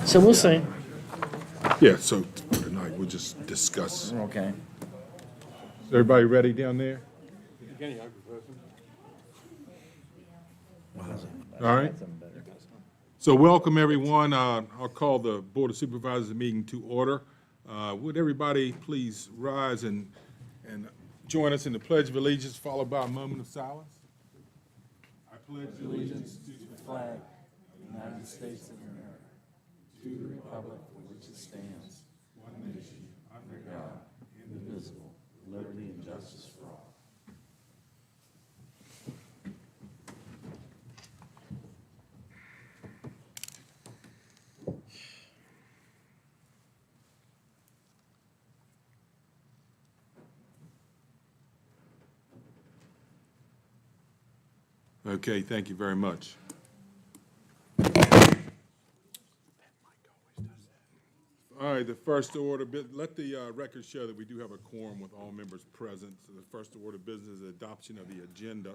So we'll see. Yeah, so for tonight, we'll just discuss. Okay. Is everybody ready down there? All right. So welcome, everyone. I'll call the Board of Supervisors meeting to order. Would everybody please rise and join us in the Pledge of Allegiance, followed by a moment of silence? I pledge allegiance to the Flag of the United States of America, to the republic for which it stands, one nation, under God, indivisible, liberty and justice for all. Okay, thank you very much. All right, the first order, let the record show that we do have a quorum with all members present. So the first order of business is adoption of the agenda.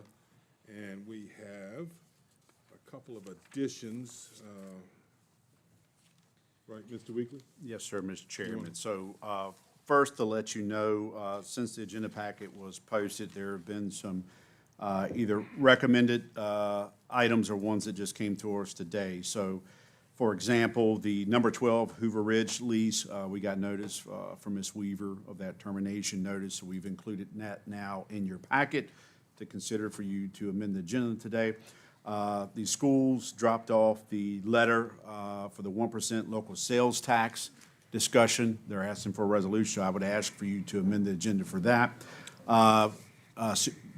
And we have a couple of additions. Right, Mr. Weekly? Yes, sir, Mr. Chairman. So first, to let you know, since the agenda packet was posted, there have been some either recommended items or ones that just came to us today. So, for example, the number 12 Hoover Ridge lease, we got notice from Ms. Weaver of that termination notice. So we've included that now in your packet to consider for you to amend the agenda today. The schools dropped off the letter for the 1% local sales tax discussion. They're asking for a resolution. So I would ask for you to amend the agenda for that.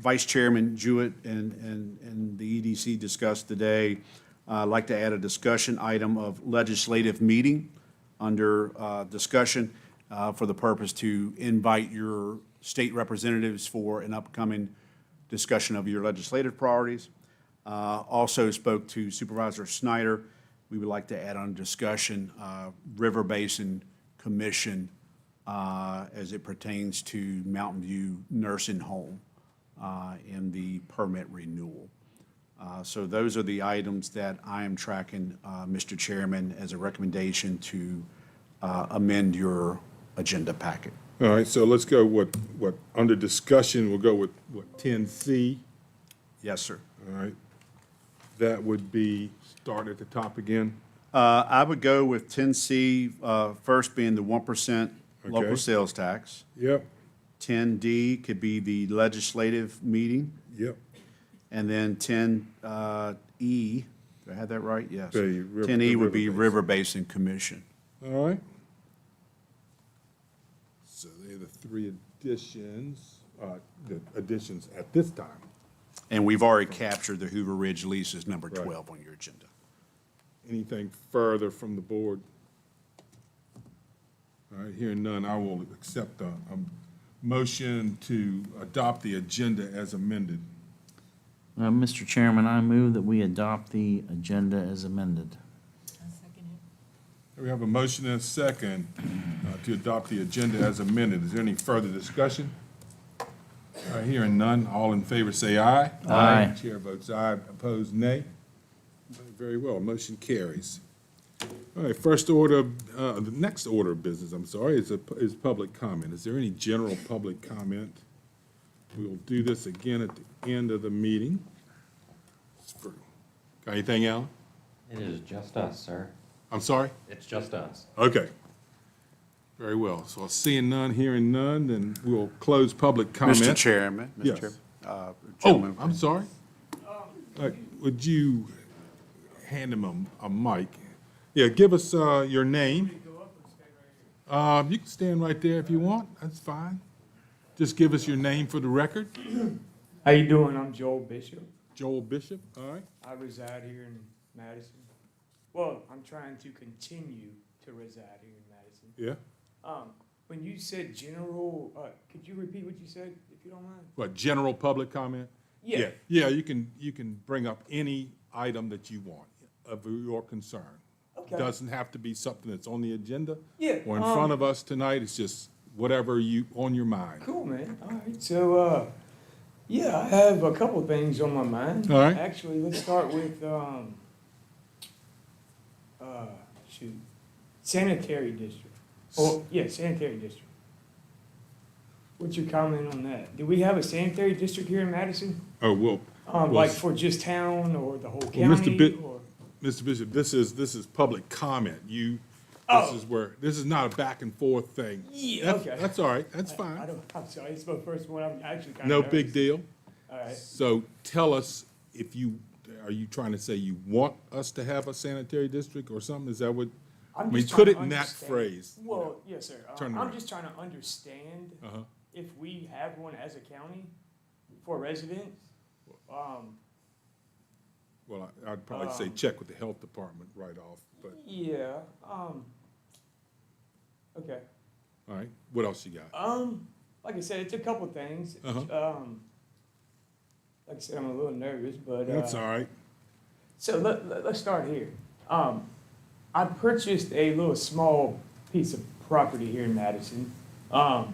Vice Chairman Jewett and the EDC discussed today. I'd like to add a discussion item of legislative meeting under discussion for the purpose to invite your state representatives for an upcoming discussion of your legislative priorities. Also spoke to Supervisor Snyder. We would like to add on discussion River Basin Commission as it pertains to Mountain View Nursing Home and the permit renewal. So those are the items that I am tracking, Mr. Chairman, as a recommendation to amend your agenda packet. All right, so let's go what under discussion, we'll go with what 10C. Yes, sir. All right. That would be, start at the top again. I would go with 10C, first being the 1% Okay. local sales tax. Yep, 10D could be the legislative meeting. yep. And then 10E, do I have that right? Yes. The 10E would be River Basin. River Basin Commission. All right. So they're the three additions, the additions at this time. And we've already captured the Hoover Ridge lease as number Right. 12 on your agenda. Anything further from the board? All right, hearing none, I will accept a motion to adopt the agenda as amended. Mr. Chairman, I move that we adopt the agenda as amended. We have a motion and a second to adopt the agenda as amended. Is there any further discussion? All right, hearing none, all in favor say aye. Aye. Chair votes aye, opposed nay. Very well, motion carries. All right, first order, the next order of business, I'm sorry, is public comment. Is there any general public comment? We will do this again at the end of the meeting. Got anything, Alan? It is just us, sir. I'm sorry? It's just us. Okay. Very well. So seeing none, hearing none, then we'll close public comment. Mr. Chairman. Mr. Yes. Chairman, Oh, gentlemen, I'm sorry. Would you hand him a mic? Yeah, give us your name. You can stand right there if you want. That's fine. Just give us your name for the record. How you doing? I'm Joel Bishop. Joel Bishop, all right? I reside here in Madison. Well, I'm trying to continue to reside here in Madison. Yeah. When you said general, could you repeat what you said, if you don't mind? What, general public comment? Yeah. Yeah, you can bring up any item that you want of your concern. Okay. Doesn't have to be something that's on the agenda. Yeah, Or in front of us tonight. It's just whatever you, on your mind. Cool, man. All right. So, yeah, I have a couple of things on my mind. All right. Actually, let's start with, shoot. Sanitary district. Oh, yeah, sanitary district. What's your comment on that? Do we have a sanitary district here in Madison? Oh, well, Like for just town or the whole Mr. county Bit- or? Mr. Bishop, this is public comment. This Oh. is where, this is not a back and forth thing. Yeah, That's- okay. That's all right, that's I fine. don't, I'm sorry, it's my first one, I'm actually kind of No nervous. big deal. All right. So tell us if are you trying to say you want us to have a sanitary district or something? Is that what? I mean, just put trying it to in that understand- phrase. Well, yes, sir. Turn it I'm around. just trying to understand Uh-huh. if we have one as a county for residents. Well, I'd probably say Um, check with the health department right off, but, Yeah, okay. all right, what else you got? Like I said, it's a couple things. Uh-huh. Like I said, I'm a little nervous, but, That's all right. so let's start here. I purchased a little small piece of property here in Madison. Not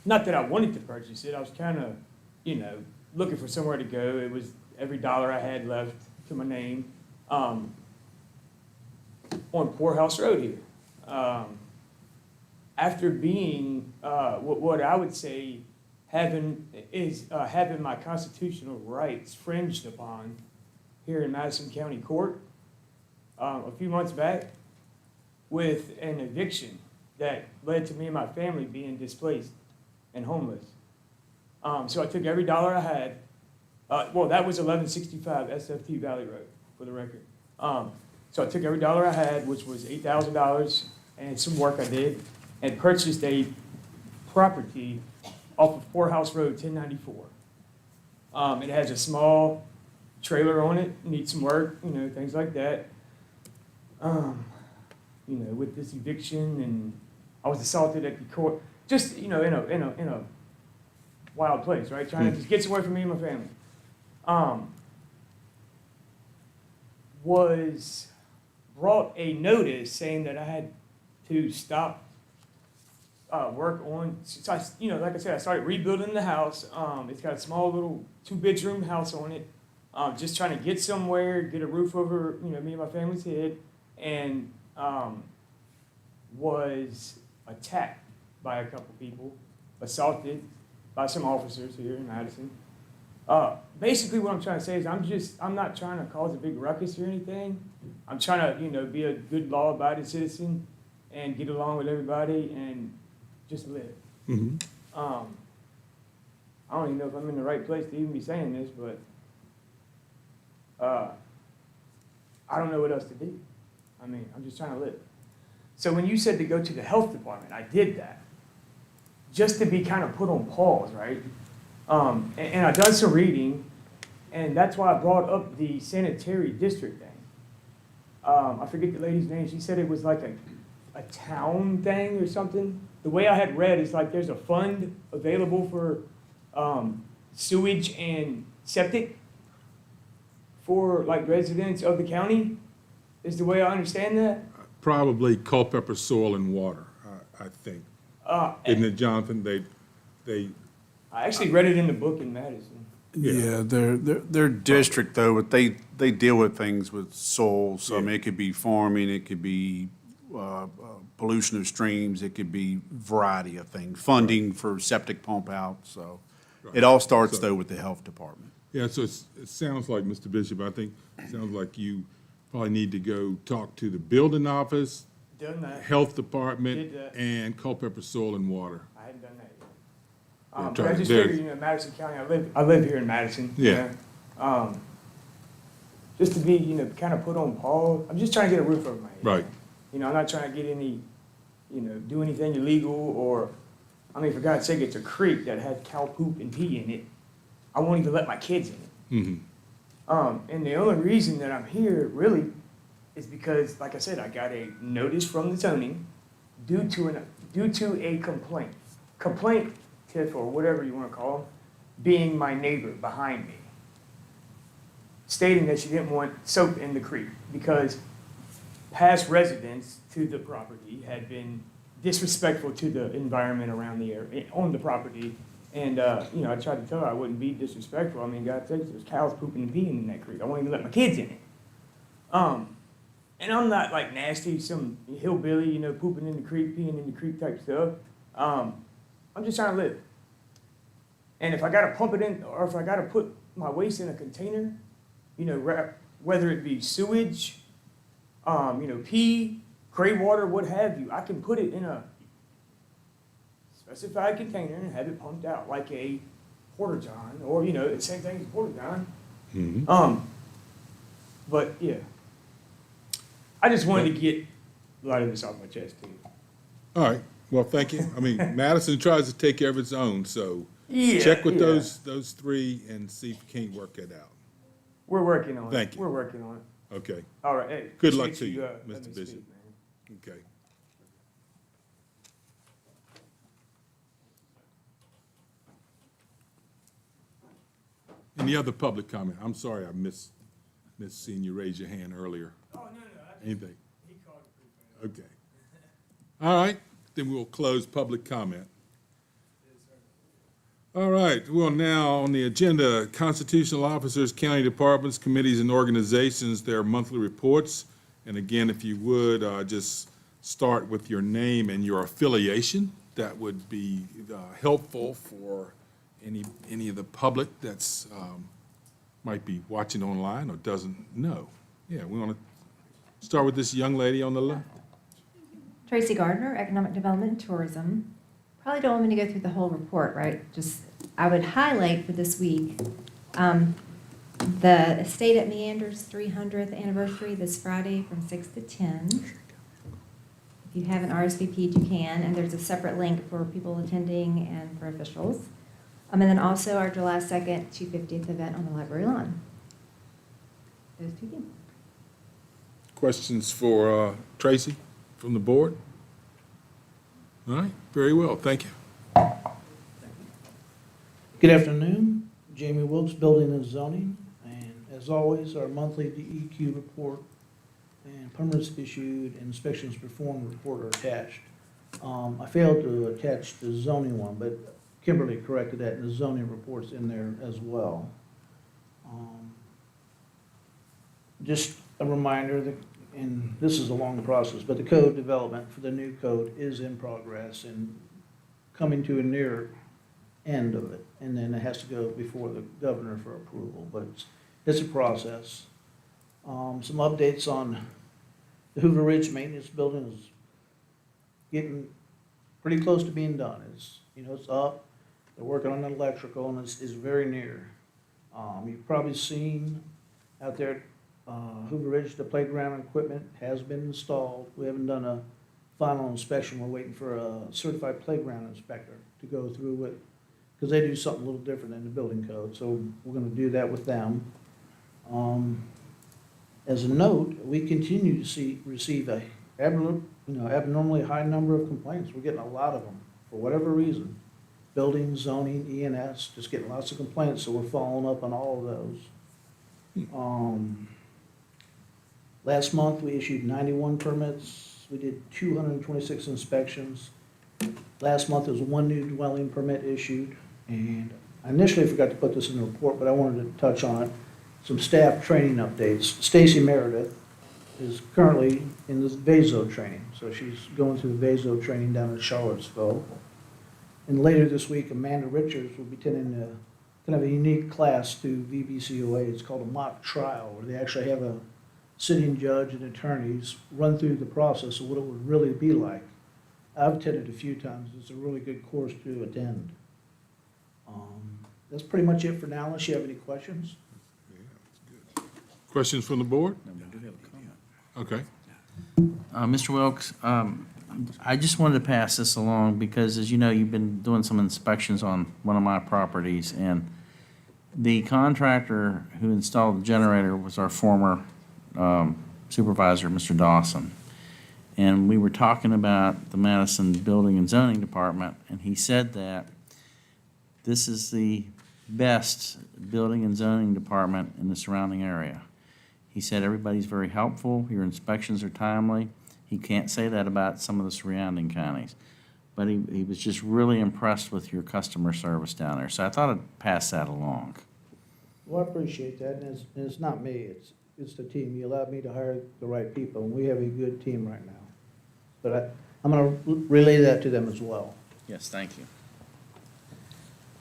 that I wanted to purchase it, I was kind of, looking for somewhere to go. It was every dollar I had left to my name, on Poorhouse Road here. After being, what I would say having my constitutional rights fringed upon here in Madison County Court, a few months back, with an eviction that led to me and my family being displaced and homeless. So I took every dollar I had. Well, that was 1165 SFT Valley Road, for the record. So I took every dollar I had, which was $8,000, and some work I did, and purchased a property off of Poorhouse Road, 1094. It has a small trailer on it, needs some work, things like that. With this eviction, and I was assaulted at the court, just, in a wild place, right? Trying to just get somewhere from me and my family. Was brought a notice saying that I had to stop work on, so like I said, I started rebuilding the house. It's got a small little 2-bedroom house on it. Just trying to get somewhere, get a roof over, me and my family's head, and was attacked by a couple people, assaulted by some officers here in Madison. Basically what I'm trying to say is I'm not trying to cause a big ruckus or anything. I'm trying to, be a good law-abiding citizen and get along with everybody and just live. Mm-hmm. I don't even know if I'm in the right place to even be saying this, but I don't know what else to do. I'm just trying to live. So when you said to go to the health department, I did that just to be kind of put on pause, right? And I've done some reading, and that's why I brought up the sanitary district thing. I forget the lady's name. She said it was like a town thing or something. The way I had read is like there's a fund available for sewage and septic for like residents of the county, is the way I understand that. Probably Culpeper Soil and Water, I think. Isn't it, Jonathan? They, I actually read it in the book in Madison. Yeah, their district though, but they deal with things with soil, so I mean, it could be farming, it could be pollution of streams, it could be variety of things, funding for septic pump out, so. It all starts though with the health department. yeah, so it sounds like, Mr. Bishop, I think, it sounds like you probably need to go talk to the building office, Done that. health department, Did that. and Culpeper Soil and Water. I hadn't done that yet. Yeah, But try I to- just there- figured, Madison County, I live here in Madison. Yeah. Just to be, kind of put on pause. I'm just trying to get a roof over my head. Right. I'm not trying to get any, do anything illegal or, for God's sake, it's a creek that had cow poop and pee in it. I won't even let my kids in it. Mm-hmm. And the only reason that I'm here really is because, like I said, I got a notice from the zoning due to a complaint. Complaint, Tiff, or whatever you want to call them, being my neighbor behind me, stating that she didn't want soap in the creek because past residents to the property had been disrespectful to the environment around the area, on the property. And, I tried to tell her I wouldn't be disrespectful. God sakes, there's cows pooping and peeing in that creek. I won't even let my kids in it. and I'm not like nasty, some hillbilly, pooping in the creek, peeing in the creek type stuff. I'm just trying to live. And if I gotta pump it in, or if I gotta put my waste in a container, whether it be sewage, pee, gray water, what have you, I can put it in a specified container and have it pumped out like a porta-john, or, the same thing as porta-john. But, yeah. I just wanted to get a lot of this off my chest, too. All right, well, thank you. I mean, Madison tries to take care of its own, so Yeah, check with yeah. those three and see if you can't work it out. We're working on it. Thank you. We're working on it. Okay, All right, hey. Good luck appreciate to you, letting Mr. me Bishop. speak, man. okay. Any other public comment? I'm sorry, I missed seeing you raise your hand earlier. Oh, no, Anything? he called it pretty fast. Okay. All right, then we'll close public comment. All right, well, now on the agenda, constitutional officers, county departments, committees, and organizations, their monthly reports. And again, if you would, just start with your name and your affiliation. That would be helpful for any of the public that's might be watching online or doesn't know. Yeah, we want to start with this young lady on the left. Tracy Gardner, Economic Development and Tourism. Probably don't want me to go through the whole report, right? Just, I would highlight for this week, the Estate at Meanders 300th anniversary this Friday from 6 to 10. If you haven't RSVP'd, you can, and there's a separate link for people attending and for officials. And then also our July 2nd, 250th event on the library lawn. Those two things. Questions for Tracy from the board? All right, very well, thank you. Good afternoon, Jamie Wilkes, Building and Zoning, and as always, our monthly DEQ report and permits issued and inspections performed report are attached. I failed to attach the zoning one, but Kimberly corrected that, and the zoning report's in there as well. Just a reminder that, and this is a long process, but the code development for the new code is in progress and coming to a near end of it, and then it has to go before the governor for approval, but it's a process. Some updates on the Hoover Ridge maintenance building is getting pretty close to being done. It's up, they're working on the electrical, and it's very near. You've probably seen out there at Hoover Ridge, the playground equipment has been installed. We haven't done a final inspection. We're waiting for a certified playground inspector to go through it, because they do something a little different than the building code, so we're gonna do that with them. As a note, we continue to receive a abnormally high number of complaints. We're getting a lot of them, for whatever reason. Building, zoning, E&S, just getting lots of complaints, so we're following up on all of those. Last month, we issued 91 permits. We did 226 inspections. Last month, there was one new dwelling permit issued, and I initially forgot to put this in the report, but I wanted to touch on it. Some staff training updates. Stacy Meredith is currently in this VASO training, so she's going through the VASO training down in Charlottesville. And later this week, Amanda Richards will be attending kind of a unique class through VBCOA. It's called a mock trial, where they actually have a sitting judge and attorneys run through the process of what it would really be like. I've attended a few times. It's a really good course to attend. That's pretty much it for now, unless you have any questions. Questions from the board? Okay. Mr. Wilkes, I just wanted to pass this along because, as you know, you've been doing some inspections on one of my properties, and the contractor who installed the generator was our former supervisor, Mr. Dawson. And we were talking about the Madison Building and Zoning Department, and he said that this is the best building and zoning department in the surrounding area. He said everybody's very helpful, your inspections are timely. He can't say that about some of the surrounding counties. But he was just really impressed with your customer service down there. So I thought I'd pass that along. Well, I appreciate that, and it's not me. it's the team. You allowed me to hire the right people, and we have a good team right now. But I'm gonna relay that to them as well. Yes, thank you.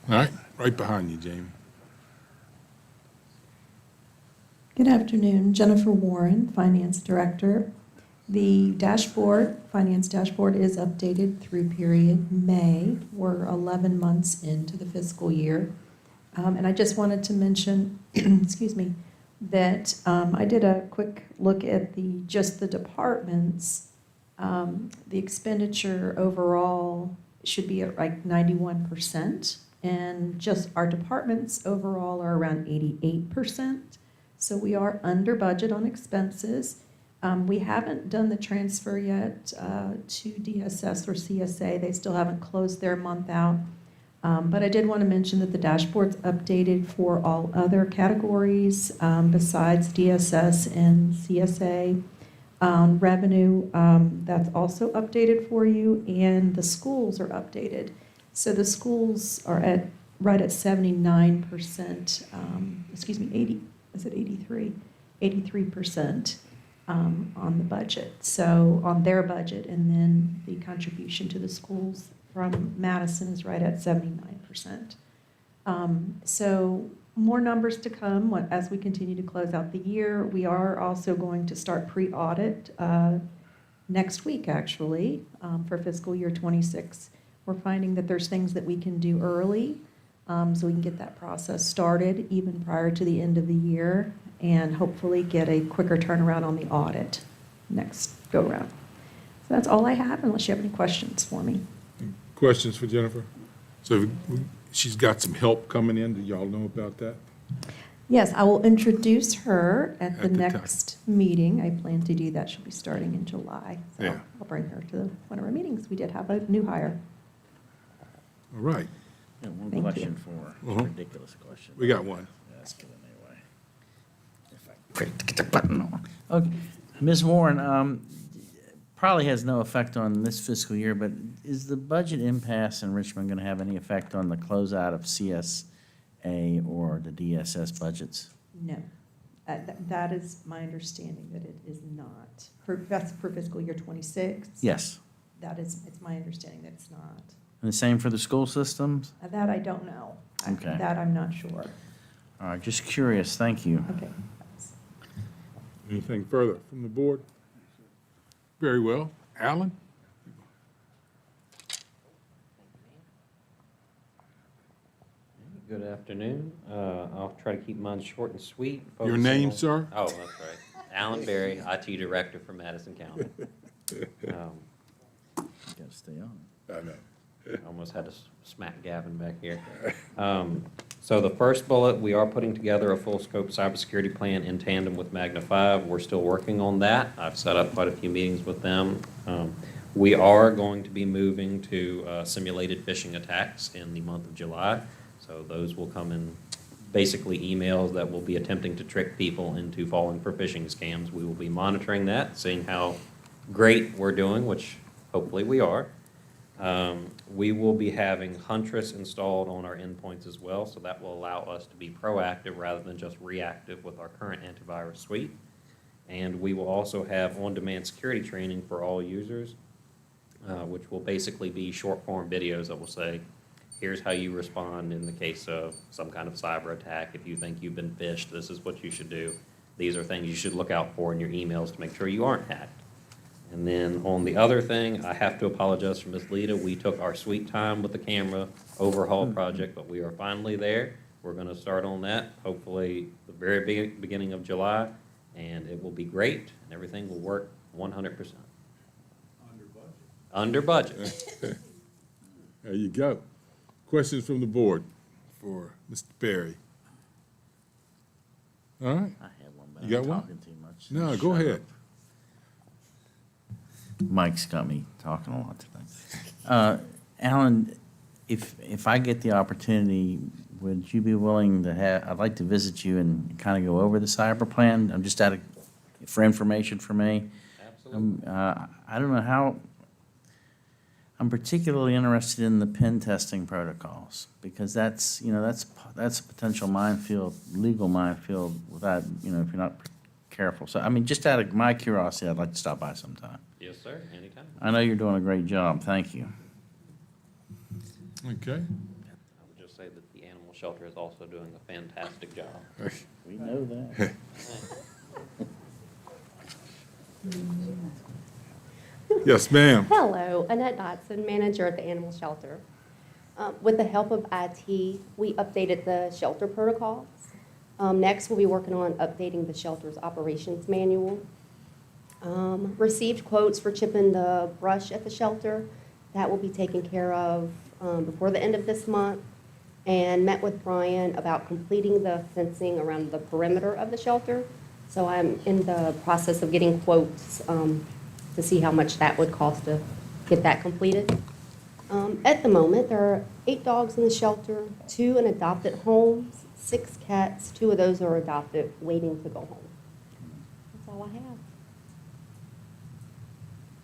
All right, right behind you, Jamie. Good afternoon, Jennifer Warren, Finance Director. The dashboard, finance dashboard is updated through period May. We're 11 months into the fiscal year. And I just wanted to mention, excuse me, that I did a quick look at just the departments. The expenditure overall should be at like 91%, and just our departments overall are around 88%. So we are under budget on expenses. We haven't done the transfer yet to DSS or CSA. They still haven't closed their month out. But I did want to mention that the dashboard's updated for all other categories besides DSS and CSA. Revenue, that's also updated for you, and the schools are updated. So the schools are right at 79%, 80, is it 83? 83% on the budget, so on their budget, and then the contribution to the schools from Madison is right at 79%. So more numbers to come as we continue to close out the year. We are also going to start pre-audit next week, actually, for fiscal year 26. We're finding that there's things that we can do early, so we can get that process started even prior to the end of the year, and hopefully get a quicker turnaround on the audit next go-round. So that's all I have, unless you have any questions for me. Questions for Jennifer? So she's got some help coming in. Do y'all know about that? Yes, I will introduce her at the At the time. next meeting. I plan to do that. She'll be starting in July. So Yeah. I'll bring her to one of our meetings. We did have a new hire. All right, Yeah, one Thank you. question for, Uh-huh. ridiculous question. we got one. Let's get it anyway. If I can get the button on. Okay, Ms. Warren, probably has no effect on this fiscal year, but is the budget impasse in Richmond gonna have any effect on the closeout of CSA or the DSS budgets? No. That is my understanding, that it is not. That's for fiscal year 26? Yes. It's my understanding that it's not. And the same for the school systems? That I don't know. Okay. That I'm not sure. All right, just curious, thank you. Okay. Anything further from the board? Very well. Alan? Good afternoon. I'll try to keep mine short and sweet. Your focusing name, on- sir? Oh, that's right. Alan Berry, IT Director for Madison County. Gotta stay on. I know. Almost had to smack Gavin back here. So the first bullet, we are putting together a full scope cybersecurity plan in tandem with Magna 5. We're still working on that. I've set up quite a few meetings with them. We are going to be moving to simulated phishing attacks in the month of July. So those will come in basically emails that will be attempting to trick people into falling for phishing scams. We will be monitoring that, seeing how great we're doing, which hopefully we are. We will be having Huntress installed on our endpoints as well, so that will allow us to be proactive rather than just reactive with our current antivirus suite. And we will also have on-demand security training for all users, which will basically be short-form videos that will say, here's how you respond in the case of some kind of cyber attack. If you think you've been phished, this is what you should do. These are things you should look out for in your emails to make sure you aren't hacked. And then on the other thing, I have to apologize for Ms. Lita. We took our sweet time with the camera overhaul project, but we are finally there. We're going to start on that, hopefully the very beginning of July, and it will be great, and everything will work 100%. Under budget. There you go. Questions from the board for Mr. Berry? All right. I had one, but You got I'm one? talking too much. No, go Shut ahead. up. Mike's got me talking a lot tonight. Alan, if I get the opportunity, would you be willing to I'd like to visit you and kind of go over the cyber plan? I'm just for information for me. Absolutely. I don't know how, I'm particularly interested in the pen testing protocols, because that's a potential minefield, legal minefield, without, if you're not careful. So, I mean, just out of my curiosity, I'd like to stop by sometime. Yes, sir, anytime. I know you're doing a great job. Thank you. Okay. I would just say that the animal shelter is also doing a fantastic job. We know that. Yes, ma'am. Hello, Annette Dotson, manager at the animal shelter. With the help of IT, we updated the shelter protocols. Next, we'll be working on updating the shelter's operations manual. Received quotes for chipping the brush at the shelter. That will be taken care of before the end of this month. And met with Brian about completing the fencing around the perimeter of the shelter. So I'm in the process of getting quotes to see how much that would cost to get that completed. At the moment, there are 8 dogs in the shelter, 2 in adopted homes, 6 cats. 2 of those are adopted, waiting to go home. That's all I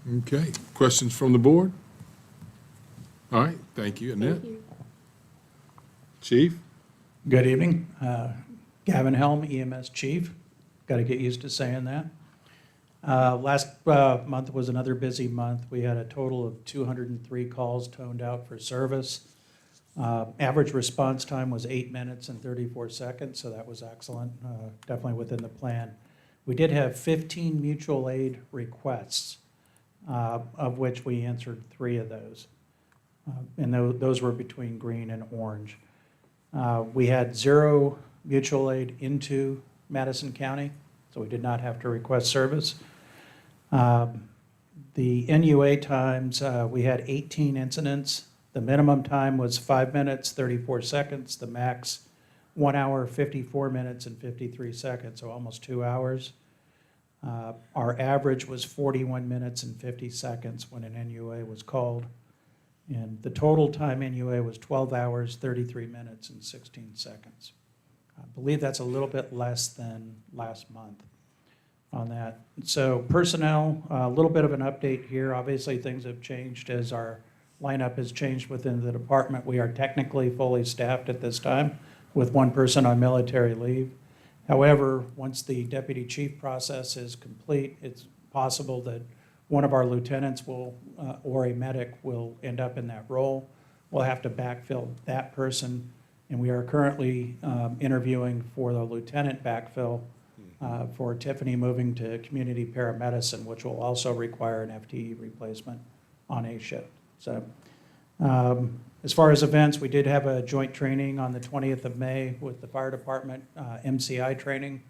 have. Okay, questions from the board? All right, thank you, Annette. Thank you. Chief? Good evening. Gavin Helm, EMS Chief. Got to get used to saying that. Last month was another busy month. We had a total of 203 calls toned out for service. Average response time was 8 minutes and 34 seconds, so that was excellent, definitely within the plan. We did have 15 mutual aid requests, of which we answered 3 of those. And those were between green and orange. We had 0 mutual aid into Madison County, so we did not have to request service. The NUA times, we had 18 incidents. The minimum time was 5 minutes, 34 seconds. The max, 1 hour, 54 minutes, and 53 seconds, so almost 2 hours. Our average was 41 minutes and 50 seconds when an NUA was called. And the total time NUA was 12 hours, 33 minutes, and 16 seconds. I believe that's a little bit less than last month on that. So personnel, a little bit of an update here. Obviously, things have changed as our lineup has changed within the department. We are technically fully staffed at this time with 1 person on military leave. However, once the deputy chief process is complete, it's possible that one of our lieutenants will, or a medic will end up in that role. We'll have to backfill that person, and we are currently interviewing for the lieutenant backfill for Tiffany moving to community paramedicine, which will also require an FTE replacement on a shift. So as far as events, we did have a joint training on the 20th of May with the fire department, MCI training,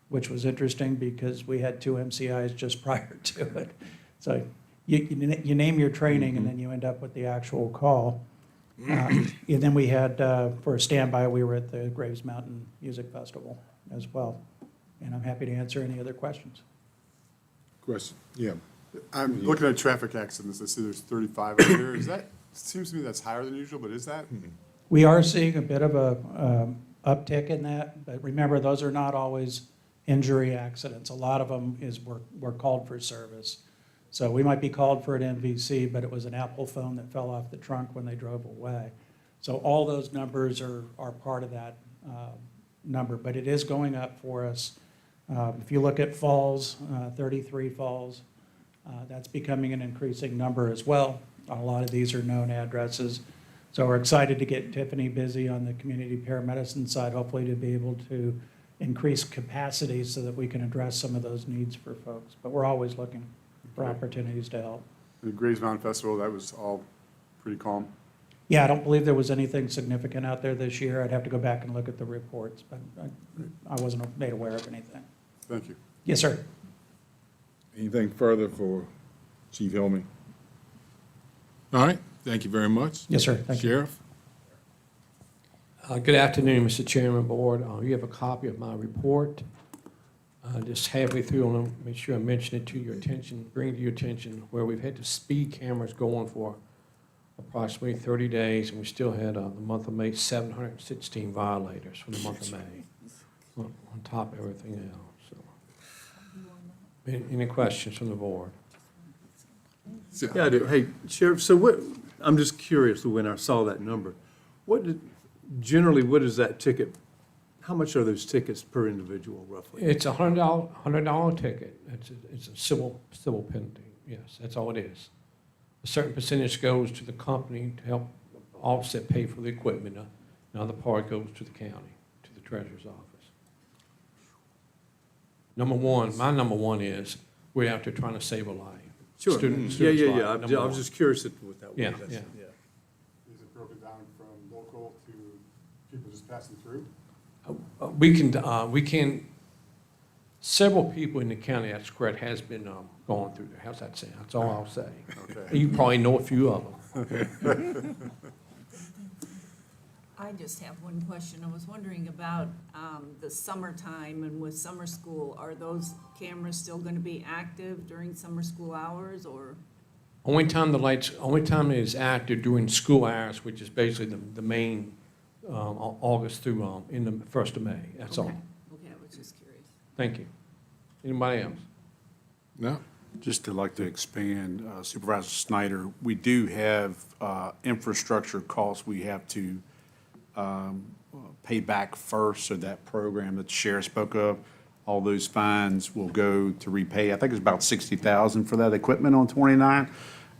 which was interesting because we had 2 MCIs just prior to it. So you name your training and then you end up with the actual call. And then we had, for a standby, we were at the Graves Mountain Music Festival as well. And I'm happy to answer any other questions. Question? Yeah. I'm looking at traffic accidents. I see there's 35 over here. Is that, seems to me that's higher than usual, but is that? We are seeing a bit of a uptick in that, but remember, those are not always injury accidents. A lot of them is we're called for service. So we might be called for an MVC, but it was an Apple phone that fell off the trunk when they drove away. So all those numbers are part of that number, but it is going up for us. If you look at falls, 33 falls, that's becoming an increasing number as well. A lot of these are known addresses. So we're excited to get Tiffany busy on the community paramedicine side, hopefully to be able to increase capacity so that we can address some of those needs for folks. But we're always looking for opportunities to help. The Graves Mountain Festival, that was all pretty calm. Yeah, I don't believe there was anything significant out there this year. I'd have to go back and look at the reports, but I wasn't made aware of anything. Thank you. Yes, sir. Anything further for Chief Helmy? All right, thank you very much. Yes, sir. Thank you. Sheriff? Good afternoon, Mr. Chairman, Board. You have a copy of my report. Just halfway through, I want to make sure I mention it to your attention, bring to your attention where we've had the speed cameras going for approximately 30 days, and we still had the month of May, 716 violators for the month of May, on top of everything else. So, any questions from the board? Yeah, I do. Hey, Sheriff, so what, I'm just curious when I saw that number. Generally, what is that ticket, how much are those tickets per individual roughly? It's $100 ticket. It's a civil penalty. Yes, that's all it is. A certain percentage goes to the company to help offset pay for the equipment. Another part goes to the county, to the treasurer's office. My number one is we're out there trying to save a life. Sure. Student's Yeah, life, I number was one. just curious what that was. Yeah, That's- yeah. Is it broken down from local to people just passing through? We can, several people in the county, that's correct, has been going through there. How's that sound? That's all I'll say. Okay. You probably know a few of them. I just have one question. I was wondering about the summertime and with summer school, are those cameras still going to be active during summer school hours or? Only time it is active during school hours, which is basically the main, August through, in the 1st of May. That's all. Okay, okay, I was just curious. Thank you. Anybody else? No? Just to like to expand, Supervisor Snyder, we do have infrastructure costs we have to pay back first, so that program that the sheriff spoke of, all those fines will go to repay. I think it's about $60,000 for that equipment on 29.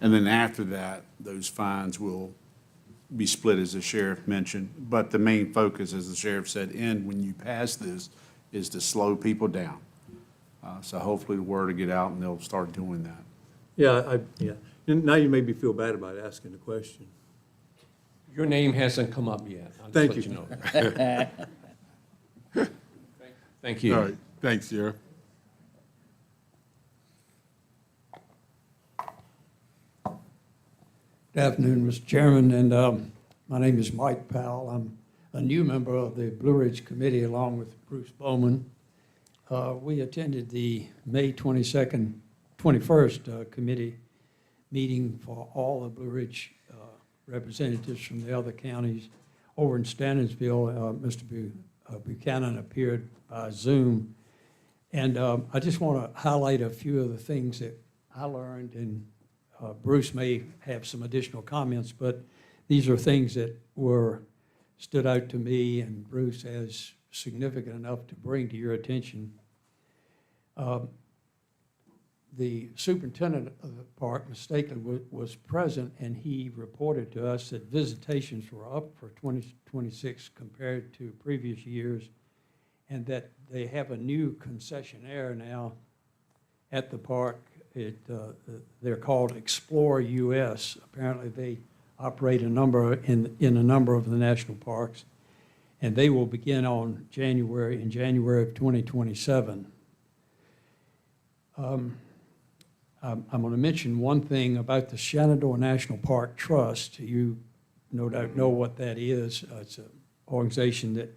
And then after that, those fines will be split, as the sheriff mentioned. But the main focus, as the sheriff said, when you pass this, is to slow people down. So hopefully the word will get out and they'll start doing that. Yeah. And now you made me feel bad about asking the question. Your name hasn't come up yet. I'll just Thank let you. know. Thank you. All right, thanks, Sheriff. Good afternoon, Mr. Chairman, and my name is Mike Powell. I'm a new member of the Blue Ridge Committee along with Bruce Bowman. We attended the May 21st committee meeting for all the Blue Ridge representatives from the other counties. Over in Stannardsville, Mr. Buchanan appeared by Zoom. And I just want to highlight a few of the things that I learned, and Bruce may have some additional comments, but these are things that stood out to me and Bruce as significant enough to bring to your attention. The superintendent of the park mistakenly was present, and he reported to us that visitations were up for 2026 compared to previous years, and that they have a new concessionaire now at the park. They're called Explore US. Apparently, they operate in a number of the national parks, and they will begin in January of 2027. I'm going to mention one thing about the Shenandoah National Park Trust. You no doubt know what that is. It's an organization that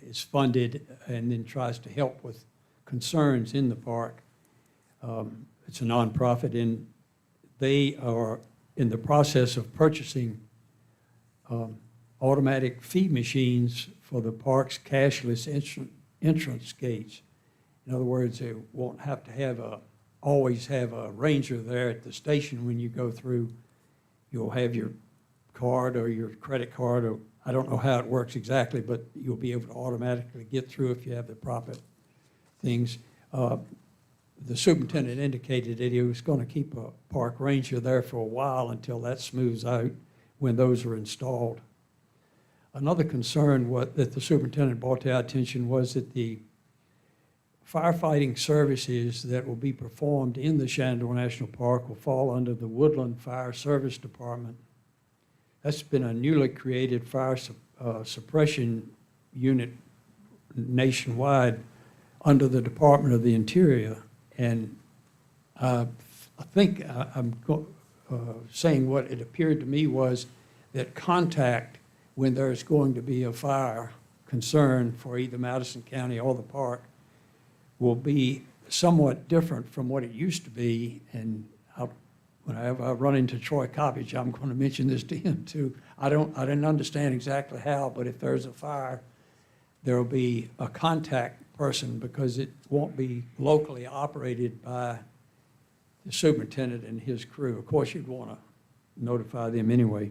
is funded and then tries to help with concerns in the park. It's a nonprofit, and they are in the process of purchasing automatic fee machines for the park's cashless entrance gates. In other words, they won't have to always have a ranger there at the station when you go through. You'll have your card or your credit card, or I don't know how it works exactly, but you'll be able to automatically get through if you have the proper things. The superintendent indicated that he was going to keep a park ranger there for a while until that smooths out when those are installed. Another concern that the superintendent brought to our attention was that the firefighting services that will be performed in the Shenandoah National Park will fall under the Woodland Fire Service Department. That's been a newly created fire suppression unit nationwide under the Department of the Interior. And I think I'm saying what it appeared to me was that contact when there's going to be a fire concern for either Madison County or the park will be somewhat different from what it used to be. And whenever I run into Troy Coppage, I'm going to mention this to him too. I didn't understand exactly how, but if there's a fire, there will be a contact person because it won't be locally operated by the superintendent and his crew. Of course, you'd want to notify them anyway.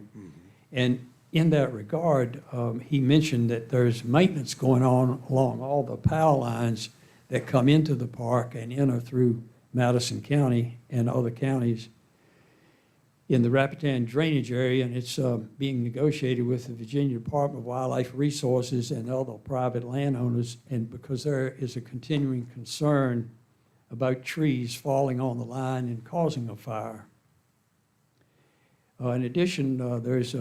And in that regard, he mentioned that there's maintenance going on along all the power lines that come into the park and enter through Madison County and other counties in the Rapidan drainage area, and it's being negotiated with the Virginia Department of Wildlife Resources and other private landowners, and because there is a continuing concern about trees falling on the line and causing a fire. In addition, there's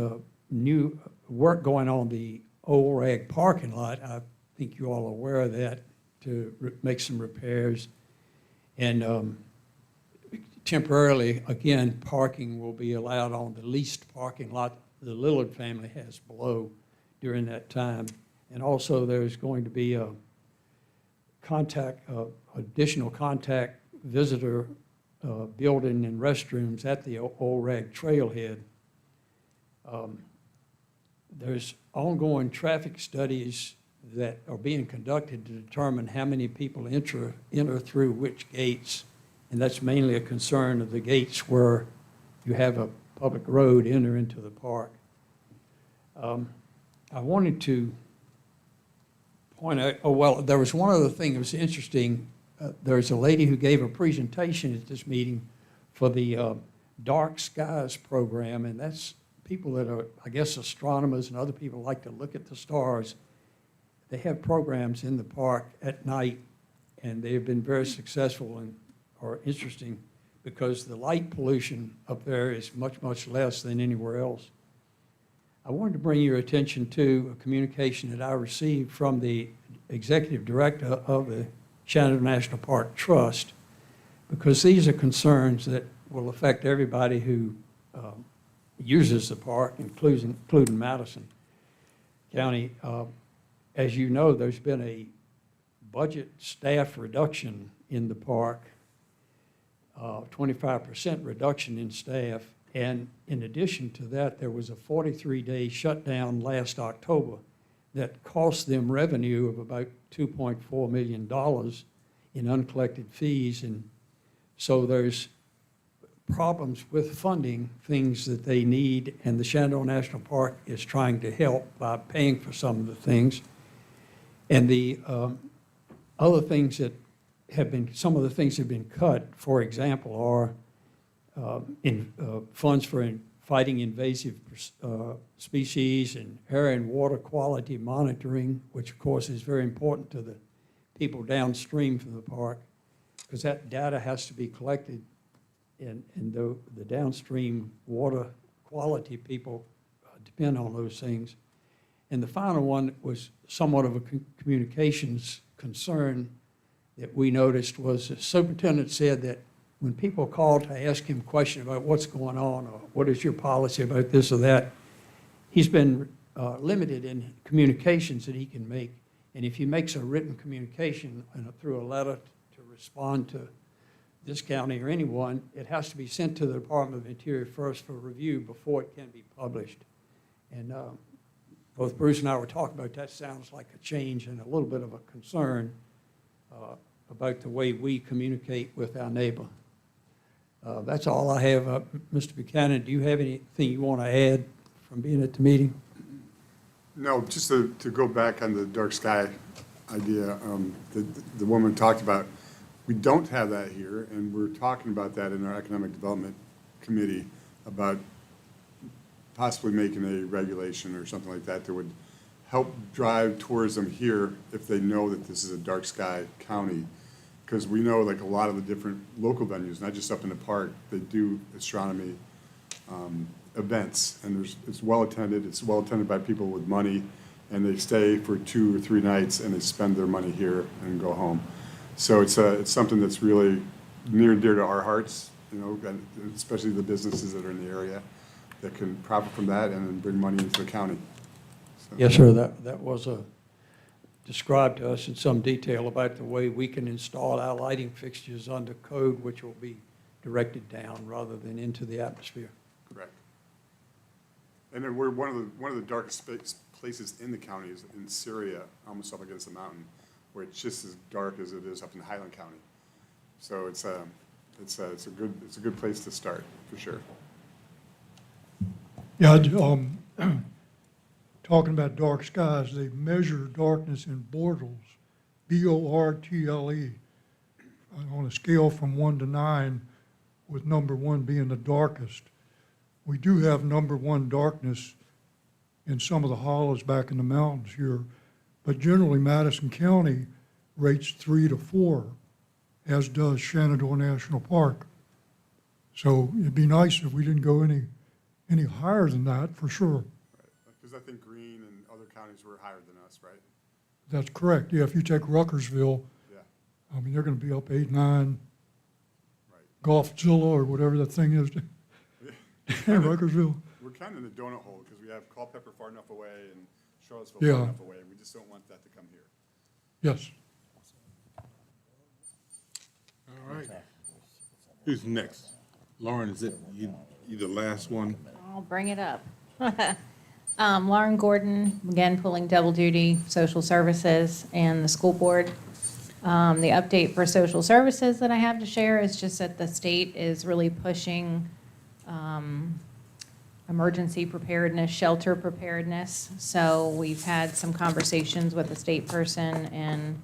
new work going on the old rag parking lot. I think you all are aware of that, to make some repairs. And temporarily, again, parking will be allowed on the leased parking lot the Lillard family has below during that time. And also, there's going to be a additional contact visitor building and restrooms at the Old Rag Trailhead. There's ongoing traffic studies that are being conducted to determine how many people enter through which gates. And that's mainly a concern of the gates where you have a public road enter into the park. I wanted to point out, there was one other thing that was interesting. There's a lady who gave a presentation at this meeting for the Dark Skies program, and that's people that are, I guess, astronomers and other people like to look at the stars. They have programs in the park at night, and they have been very successful and are interesting because the light pollution up there is much, much less than anywhere else. I wanted to bring your attention to a communication that I received from the executive director of the Shenandoah National Park Trust, because these are concerns that will affect everybody who uses the park, including Madison County. As you know, there's been a budget staff reduction in the park, 25% reduction in staff. And in addition to that, there was a 43-day shutdown last October that cost them revenue of about $2.4 million in uncollected fees. And so there's problems with funding things that they need, and the Shenandoah National Park is trying to help by paying for some of the things. And the other things that have been, some of the things that have been cut, for example, are funds for fighting invasive species and air and water quality monitoring, which of course is very important to the people downstream from the park, because that data has to be collected, and the downstream water quality people depend on those things. And the final one was somewhat of a communications concern that we noticed was the superintendent said that when people call to ask him a question about what's going on or what is your policy about this or that, he's been limited in communications that he can make. And if he makes a written communication through a letter to respond to this county or anyone, it has to be sent to the Department of Interior first for review before it can be published. And both Bruce and I were talking about that. Sounds like a change and a little bit of a concern about the way we communicate with our neighbor. That's all I have. Mr. Buchanan, do you have anything you want to add from being at the meeting? No, just to go back on the dark sky idea, the woman talked about, we don't have that here, and we're talking about that in our Economic Development Committee about possibly making a regulation or something like that that would help drive tourism here if they know that this is a dark sky county. Because we know, like, a lot of the different local venues, not just up in the park, they do astronomy events, and it's well attended. It's well attended by people with money, and they stay for 2 or 3 nights, and they spend their money here and go home. So it's something that's really near and dear to our hearts, you know, especially the businesses that are in the area that can profit from that and then bring money into the county. So. Yes, sir. That was described to us in some detail about the way we can install our lighting fixtures under code, which will be directed down rather than into the atmosphere. Correct. And then we're one of the darkest places in the county is in Syria, almost up against the mountain, where it's just as dark as it is up in Highland County. So it's a good place to start for sure. Yeah, talking about dark skies, they measure darkness in Bortles, Bortle, on a scale from 1 to 9, with number 1 being the darkest. We do have number 1 darkness in some of the hollows back in the mountains here, but generally Madison County rates 3 to 4, as does Shenandoah National Park. So it'd be nice if we didn't go any higher than that, for sure. Because I think Greene and other counties were higher than us, right? That's correct. Yeah, if you take Ruckersville, Yeah. I mean, they're gonna be up 8, 9. Right. Golfzilla or whatever that thing is. Ruckersville. We're kind of in the donut hole because we have Culpeper far enough away and Charlottesville Yeah. far enough away. We just don't want that to come here. Yes. All right. Who's next? Lauren, is it you the last one? I'll bring it up. Lauren Gordon, again, pulling double duty, social services and the school board. The update for social services that I have to share is just that the state is really pushing emergency preparedness, shelter preparedness. So we've had some conversations with the state person, and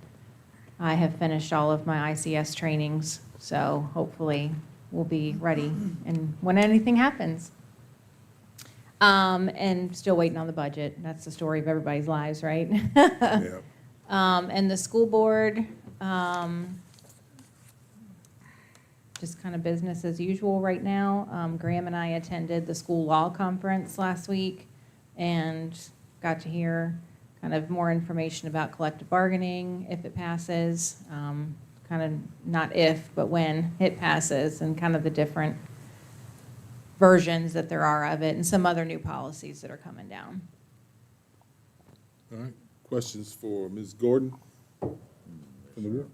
I have finished all of my ICS trainings. So hopefully we'll be ready and when anything happens. And still waiting on the budget. That's the story of everybody's lives, right? Yeah. And the school board, just kind of business as usual right now. Graham and I attended the school law conference last week and got to hear kind of more information about collective bargaining if it passes. Kind of not if, but when it passes, and kind of the different versions that there are of it, and some other new policies that are coming down. All right. Questions for Ms. Gordon from the board?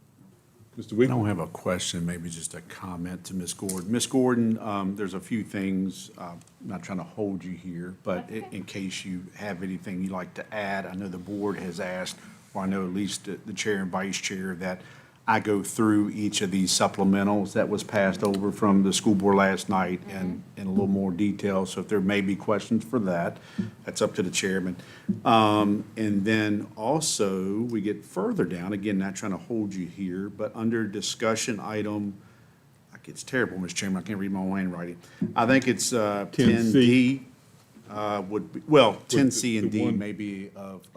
Mr. I Weeks? don't have a question, maybe just a comment to Ms. Gordon. Ms. Gordon, there's a few things, I'm not trying to hold you here, but in case you have anything you'd like to add, I know the board has asked, or I know at least the chair and vice chair, that I go through each of these supplementals that was passed over from the school board last night and in a little more detail. So if there may be questions for that, that's up to the chairman. And then also, we get further down, again, not trying to hold you here, but under discussion item, like, it's terrible, Mr. Chairman, I can't read my own handwriting. I think it's 10D. Would be, well, 10C and the D one- may be of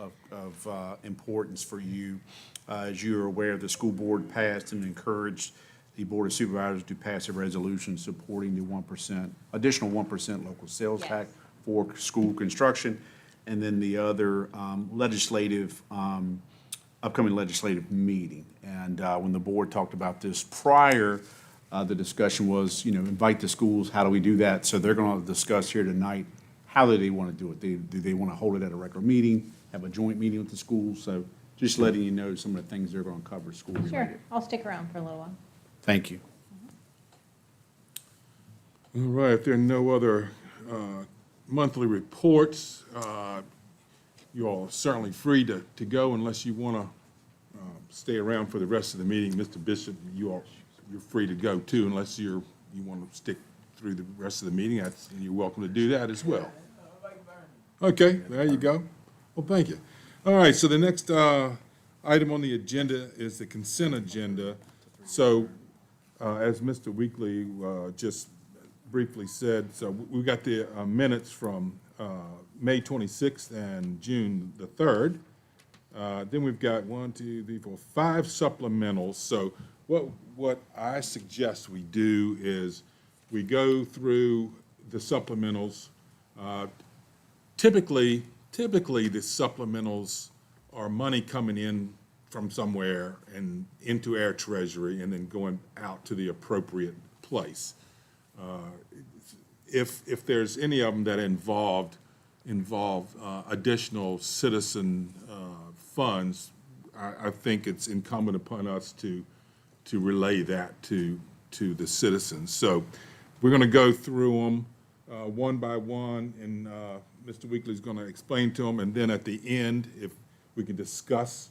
importance for you. As you are aware, the school board passed and encouraged the Board of Supervisors to pass a resolution supporting the 1%, additional 1% local sales tax for school construction. And then the other legislative, upcoming legislative meeting. And when the board talked about this prior, the discussion was, invite the schools, how do we do that? So they're going to discuss here tonight, how do they want to do it? Do they want to hold it at a regular meeting, have a joint meeting with the schools? So just letting you know some of the things they're going to cover school related. Sure, I'll stick around for a little while. Thank you. All right, if there are no other monthly reports, you all are certainly free to go unless you want to stay around for the rest of the meeting. Mr. Bishop, you're free to go too, unless you want to stick through the rest of the meeting. And you're welcome to do that as well. Okay, there you go. Well, thank you. All right, so the next item on the agenda is the consent agenda. So as Mr. Weekly just briefly said, so we got the minutes from May 26th and June the 3rd. Then we've got 1, 2, 3, 4, 5 supplementals. So what I suggest we do is we go through the supplementals. Typically, the supplementals are money coming in from somewhere and into our treasury and then going out to the appropriate place. If there's any of them that involve additional citizen funds, I think it's incumbent upon us to relay that to the citizens. So we're going to go through them one by one, and Mr. Weekly's going to explain to them, and then at the end, if we can discuss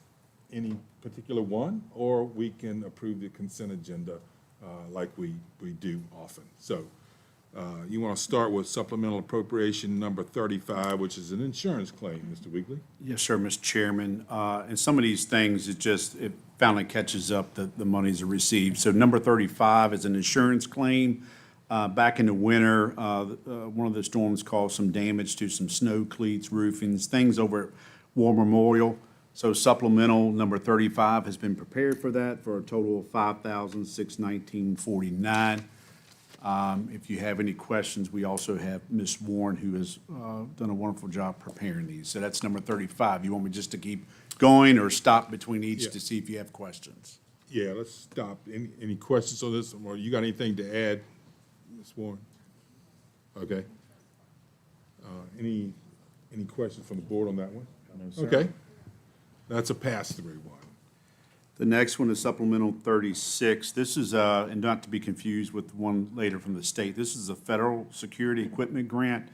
any particular one, or we can approve the consent agenda like we do often. So You want to start with supplemental appropriation number 35, which is an insurance claim, Mr. Weekly. Yes, sir, Mr. Chairman. And some of these things, it finally catches up that the monies are received. So number 35 is an insurance claim. Back in the winter, one of the storms caused some damage to some snow cleats, roofings, things over at War Memorial. So supplemental number 35 has been prepared for that for a total of $5,619.49. If you have any questions, we also have Ms. Warren, who has done a wonderful job preparing these. So that's number 35. You want me just to keep going or stop between each Yeah. to see if you have questions? Yeah, let's stop. Any questions on this, or you got anything to add, Ms. Warren? Okay. Any questions from the board on that one? No, sir. Okay. That's a pass-through one. The next one is supplemental 36. This is, and not to be confused with one later from the state, this is a federal security equipment grant.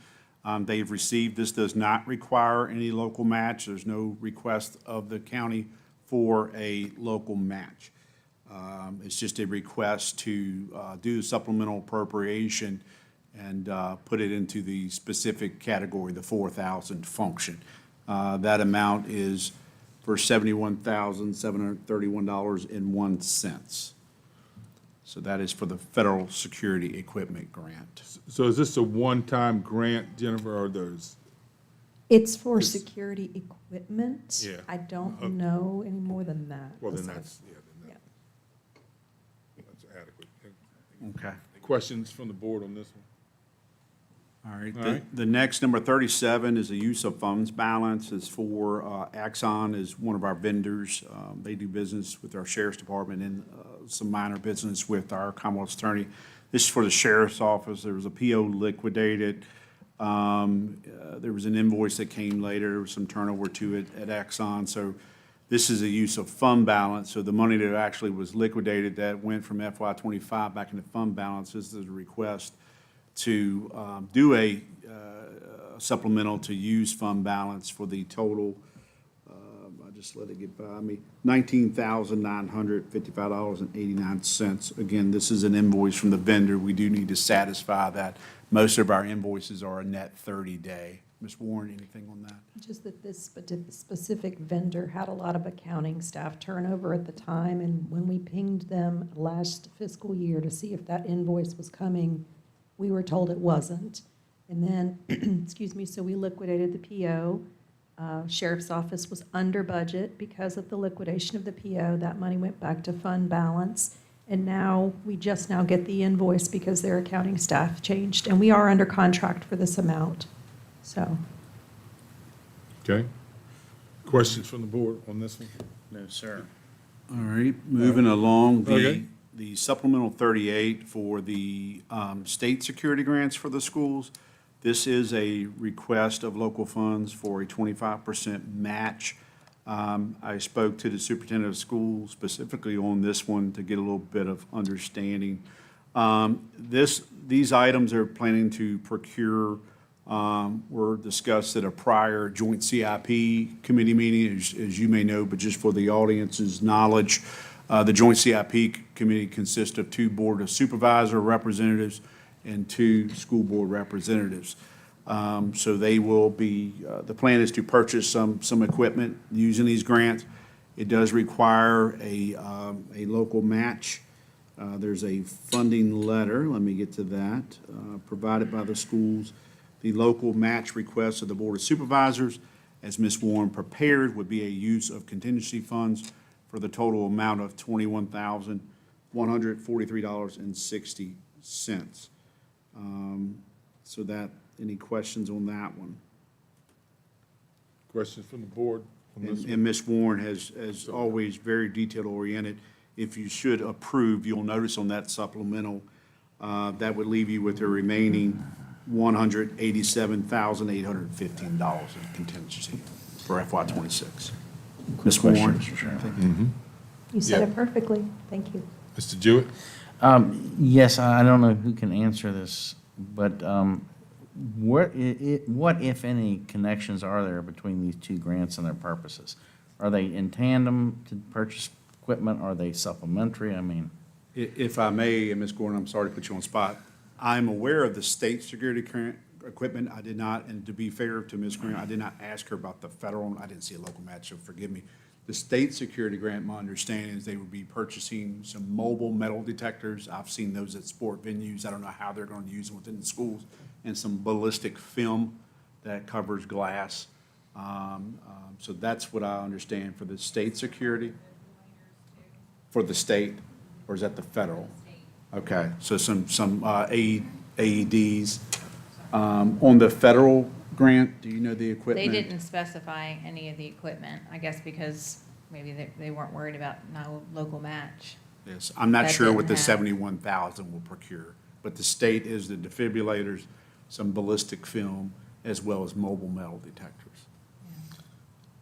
They've received, this does not require any local match. There's no request of the county for a local match. It's just a request to do supplemental appropriation and put it into the specific category, the 4,000 function. That amount is for $71,731.01. So that is for the federal security equipment grant. So is this a one-time grant, Jennifer, or there's? It's for security equipment. Yeah. I don't know any more than that. Well, then besides- that's adequate. Okay. Questions from the board on this one? All right. All right. The next, number 37, is a use of funds balance. Is for Axon is one of our vendors. They do business with our sheriff's department and some minor business with our Commonwealth's attorney. This is for the sheriff's office. There was a PO liquidated. There was an invoice that came later. There was some turnover to it at Axon. So this is a use of fund balance. So the money that actually was liquidated that went from FY '25 back into fund balance, this is a request to do a supplemental to use fund balance for the total, I just let it get by me, $19,955.89. Again, this is an invoice from the vendor. We do need to satisfy that. Most of our invoices are a net 30-day. Ms. Warren, anything on that? Just that this specific vendor had a lot of accounting staff turnover at the time, and when we pinged them last fiscal year to see if that invoice was coming, we were told it wasn't. And then, excuse me, so we liquidated the PO. Sheriff's office was under budget because of the liquidation of the PO. That money went back to fund balance. And now, we just now get the invoice because their accounting staff changed. And we are under contract for this amount, so. Okay. Questions from the board on this one? No, sir. All right, moving along, Okay. the supplemental 38 for the state security grants for the schools. This is a request of local funds for a 25% match. I spoke to the superintendent of schools specifically on this one to get a little bit of understanding. These items are planning to procure were discussed at a prior joint CIP committee meeting, as you may know, but just for the audience's knowledge, the joint CIP committee consists of 2 board of supervisor representatives and 2 school board representatives. So they will be, the plan is to purchase some equipment using these grants. It does require a local match. There's a funding letter, let me get to that, provided by the schools. The local match request of the Board of Supervisors, as Ms. Warren prepared, would be a use of contingency funds for the total amount of $21,143.60. So that, any questions on that one? Questions from the board on this one? And Ms. Warren has always very detail-oriented. If you should approve, you'll notice on that supplemental, that would leave you with the remaining $187,815 in contingency for FY '26. Ms. Warren? You said Yeah. it perfectly. Thank you. Mr. Jewett? Yes, I don't know who can answer this, but what, what, if any, connections are there between these 2 grants and their purposes? Are they in tandem to purchase equipment? Are they supplementary? I mean, If I may, and Ms. Gordon, I'm sorry to put you on the spot, I'm aware of the state security current equipment. I did not, and to be fair to Ms. Green, I did not ask her about the federal, I didn't see a local match, so forgive me. The state security grant, my understanding is they would be purchasing some mobile metal detectors. I've seen those at sport venues. I don't know how they're going to use them within the schools. And some ballistic film that covers glass. So that's what I understand for the state security. For the state, or is that the federal? Okay, so some AEDs. On the federal grant, do you know the They equipment? didn't specify any of the equipment, I guess because maybe they weren't worried about no local match. Yes, I'm not That sure what didn't the have- 71,000 will procure, but the state is the defibrillators, some ballistic film, as well as mobile metal detectors.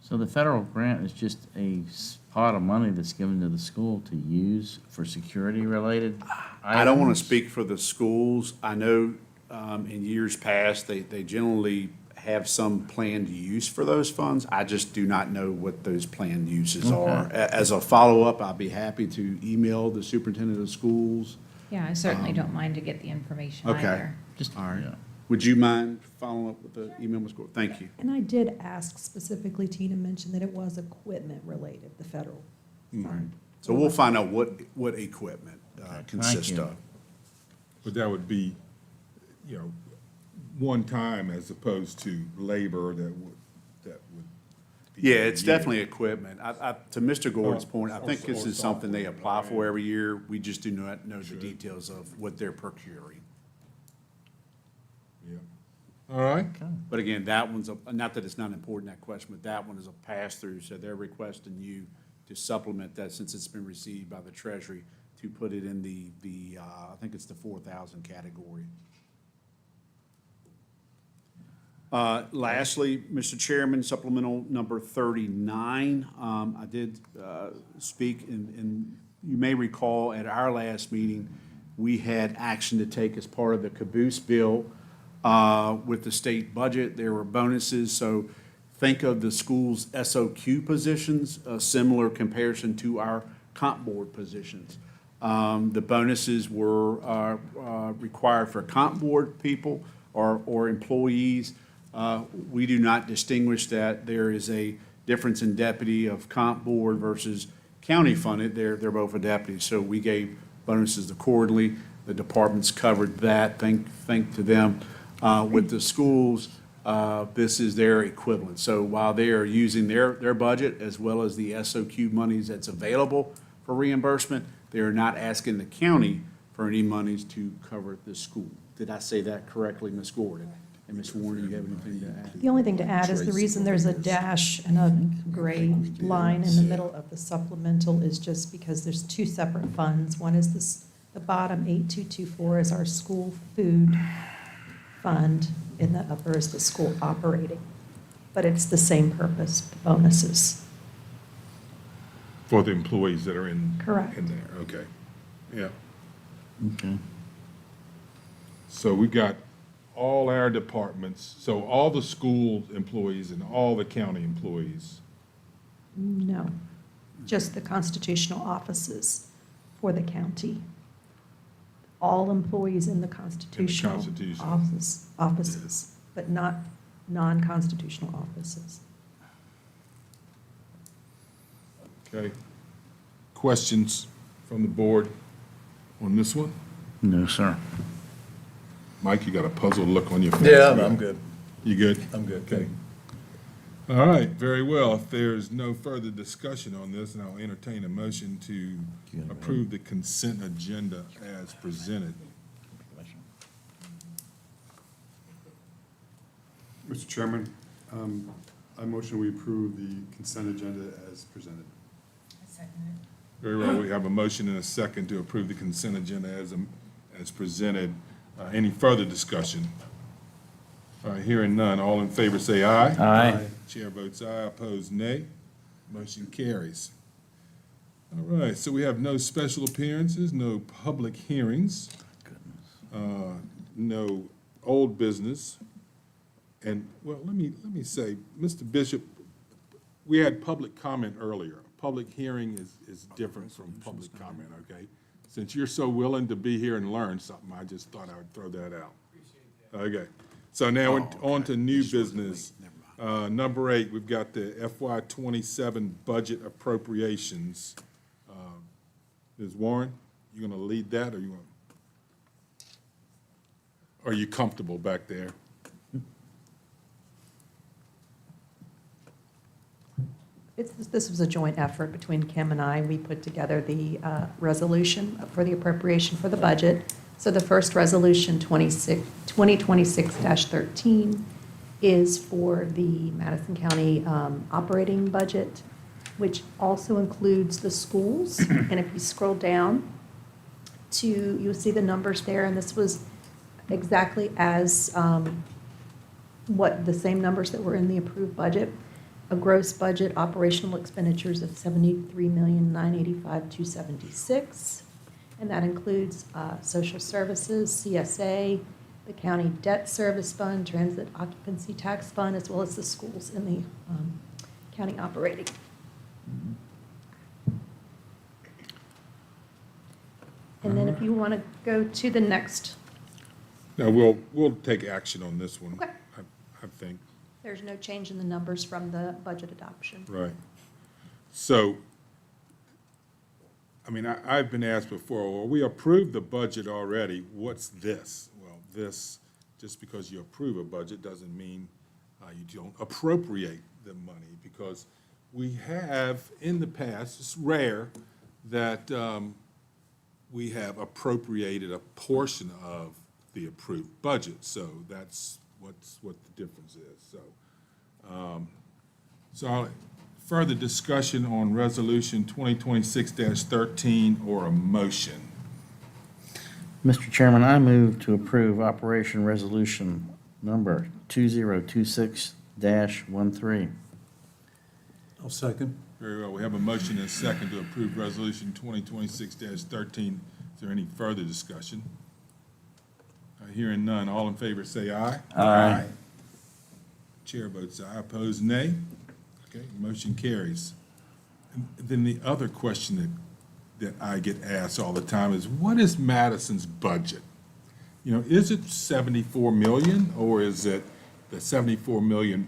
So the federal grant is just a pot of money that's given to the school to use for security-related I don't want items? to speak for the schools. I know in years past, they generally have some planned use for those funds. I just do not know what those planned uses are. As a follow-up, I'll be happy to email the superintendent of schools. Yeah, I certainly don't mind to get the information Okay. either. Just, All right. yeah. Would you mind following up with the email, Ms. Gordon? Thank you. And I did ask specifically, Tina mentioned that it was equipment related, the federal fund. So we'll find out what equipment consists you. of. But that would be, you know, one time as opposed to labor that would be. Yeah, it's used. definitely equipment. To Mr. Gordon's Or- point, I think this or is something they software, apply for right. every year. We just do not know the details of what they're procuring. Yeah. All right. But again, that one's, not that it's not important, that question, but that one is a pass-through, so they're requesting you to supplement that since it's been received by the Treasury, to put it in I think it's the 4,000 category. Lastly, Mr. Chairman, supplemental number 39. I did speak, and you may recall at our last meeting, we had action to take as part of the caboose bill with the state budget. There were bonuses, so think of the school's SOQ positions, a similar comparison to our comp board positions. The bonuses were required for comp board people or employees. We do not distinguish that. There is a difference in deputy of comp board versus county funded. They're both a deputy, so we gave bonuses accordingly. The departments covered that. Thank to them. With the schools, this is their equivalent. So while they are using their budget as well as the SOQ monies that's available for reimbursement, they are not asking the county for any monies to cover the school. Did I say that correctly, Ms. Gordon? And Ms. Warren, do you have anything to add? The only thing to add is the reason there's a dash and a gray line in the middle of the supplemental is just because there's two separate funds. One is this, the bottom 8224 is our school food fund, and the upper is the school operating. But it's the same purpose, bonuses. For the employees that are in. Correct. In there, okay. Yeah. Okay. So we got all our departments, so all the school employees and all the county employees. No, just the constitutional offices for the county. All employees in the constitutional constitutional. offices, but not non-constitutional offices. Okay. Questions from the board on this one? No, sir. Mike, you got a puzzled look on your face. Yeah, I'm good. You good? I'm good. Okay. All right, very well. If there's no further discussion on this, then I'll entertain a motion to approve the consent agenda as presented. Mr. Chairman, I motion we approve the consent agenda as presented. Very well, we have a motion and a second to approve the consent agenda as presented. Any further discussion? All right, hearing none, all in favor say aye. Aye. Chair votes aye, opposed nay. Motion carries. All right, so we have no special appearances, no public hearings, no old business. And, well, let me say, Mr. Bishop, we had public comment earlier. Public hearing is different from public comment, okay? since you're so willing to be here and learn something, I just thought I would throw that out. Okay, so now on to new business. Number 8, we've got the FY '27 budget appropriations. Ms. Warren, you gonna lead that, or are you comfortable back there? This was a joint effort between Kim and I. We put together the resolution for the appropriation for the budget. So the first resolution, 2026-13, is for the Madison County operating budget, which also includes the schools. And if you scroll down you'll see the numbers there, and this was exactly as the same numbers that were in the approved budget. A gross budget operational expenditures of $73,985,276, and that includes social services, CSA, the county debt service fund, transit occupancy tax fund, as well as the schools in the county operating. And then if you want to go to the next, Now, we'll take action on this one, Okay. I think. there's no change in the numbers from the budget adoption. Right. So, I mean, I've been asked before, well, we approved the budget already, what's this? Well, this, just because you approve a budget doesn't mean you don't appropriate the money, because we have, in the past, it's rare that we have appropriated a portion of the approved budget, so that's what the difference is, so further discussion on Resolution 2026-13 or a motion? Mr. Chairman, I move to approve Operation Resolution Number 2026-13. I'll second. Very well, we have a motion and a second to approve Resolution 2026-13. Is there any further discussion? Hearing none, all in favor say aye. Aye. Chair votes aye, opposed nay. Okay, motion carries. And then the other question that I get asked all the time is, what is Madison's budget? You know, is it 74 million, or is it the 74 million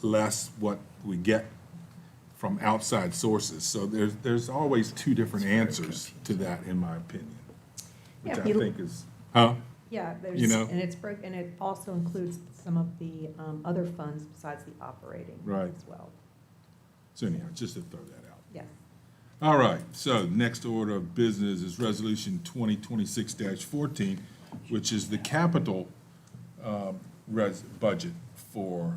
less what we get from outside sources? So there's always two different answers to that, in my opinion, which Yeah, I think is, huh? Yeah, there's, You know? and and it also includes some of the other funds besides the operating Right. as well. So anyhow, just to throw that out. Yes. All right, so next order of business is Resolution 2026-14, which is the capital budget for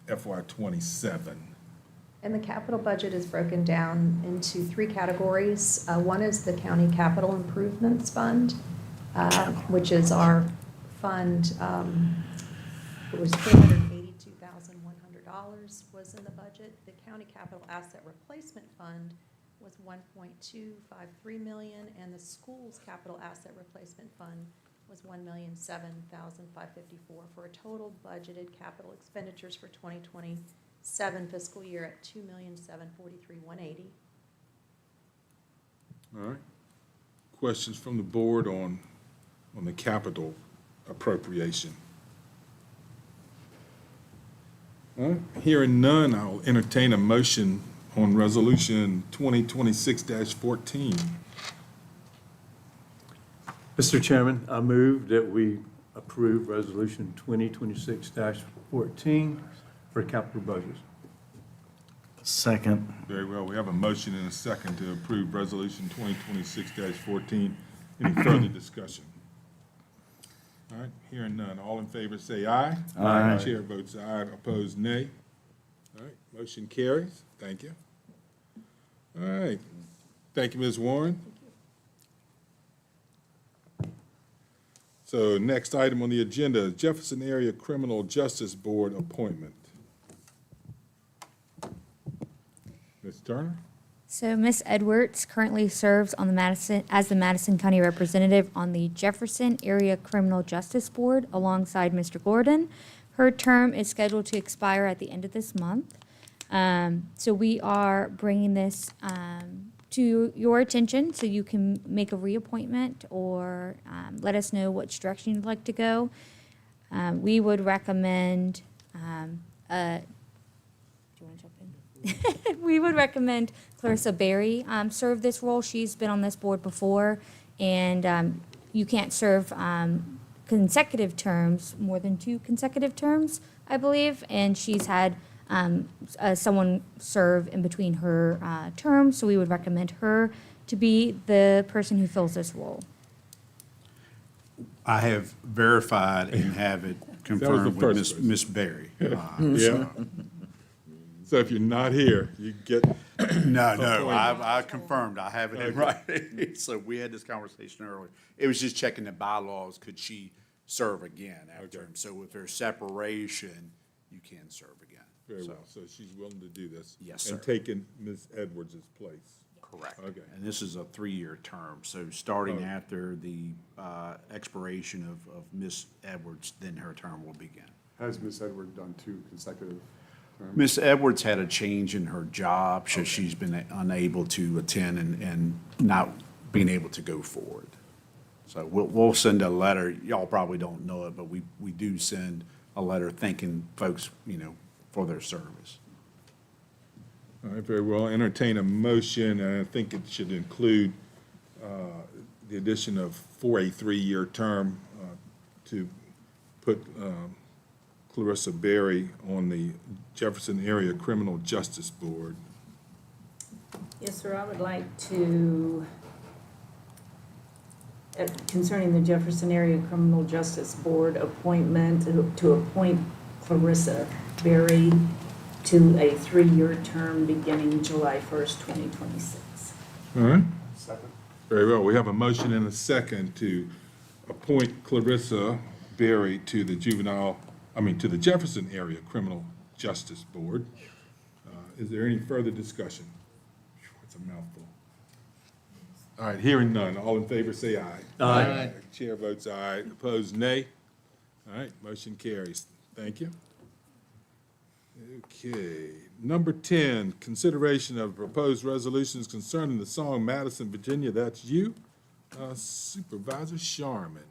FY '27. And the capital budget is broken down into 3 categories. One is the County Capital Improvements Fund, which is our fund. It was $382,100 was in the budget. The County Capital Asset Replacement Fund was $1.253 million, and the Schools Capital Asset Replacement Fund was $1,007,554, for a total budgeted capital expenditures for 2027 fiscal year at $2,743,180. All right. Questions from the board on the capital appropriation? All right. Hearing none, I'll entertain a motion on Resolution 2026-14. Mr. Chairman, I move that we approve Resolution 2026-14 for capital budgets. Second. Very well, we have a motion and a second to approve Resolution 2026-14. Any further discussion? All right, hearing none. All in favor say aye. Aye. Chair votes aye, opposed nay. All right, motion carries. Thank you. All right. Thank you, Ms. Warren. So next item on the agenda is Jefferson Area Criminal Justice Board appointment. Ms. Turner? So Ms. Edwards currently serves on as the Madison County representative on the Jefferson Area Criminal Justice Board alongside Mr. Gordon. Her term is scheduled to expire at the end of this month. So we are bringing this to your attention so you can make a reappointment or let us know which direction you'd like to go. We would recommend, do you want to jump in? We would recommend Clarissa Berry serve this role. She's been on this board before, and you can't serve consecutive terms, more than 2 consecutive terms, I believe, and she's had someone serve in between her terms, so we would recommend her to be the person who fills this role. I have verified and have it confirmed with Miss Berry. Yeah. So if you're not here, you get. No, I confirmed, I have it in writing. So we had this conversation earlier. It was just checking the bylaws, could she serve again after him? So if there's separation, you can serve again. Very well, so she's willing to do this? Yes, sir. And taking Ms. Edwards' place? Correct. Okay. And this is a 3-year term, so starting after the expiration of Ms. Edwards, then her term will begin. Has Ms. Edward done 2 consecutive terms? Ms. Edwards had a change in her job, so she's been unable to attend and not being able to go forward. So we'll send a letter, y'all probably don't know it, but we do send a letter thanking folks, for their service. All right, very well. Entertain a motion, and I think it should include the addition of, for a 3-year term, to put Clarissa Berry on the Jefferson Area Criminal Justice Board. Yes, sir, I would like to, concerning the Jefferson Area Criminal Justice Board appointment, to appoint Clarissa Berry to a 3-year term beginning July 1st, 2026. All right, Second. very well. We have a motion and a second to appoint Clarissa Berry to the to the Jefferson Area Criminal Justice Board. Is there any further discussion? It's a mouthful. All right, hearing none. All in favor, say aye. Aye. Chair votes aye. Opposed, nay. All right, motion carries. Thank you. Okay, number 10, consideration of proposed resolutions concerning the song Madison, Virginia, That's You. Supervisor Sharman.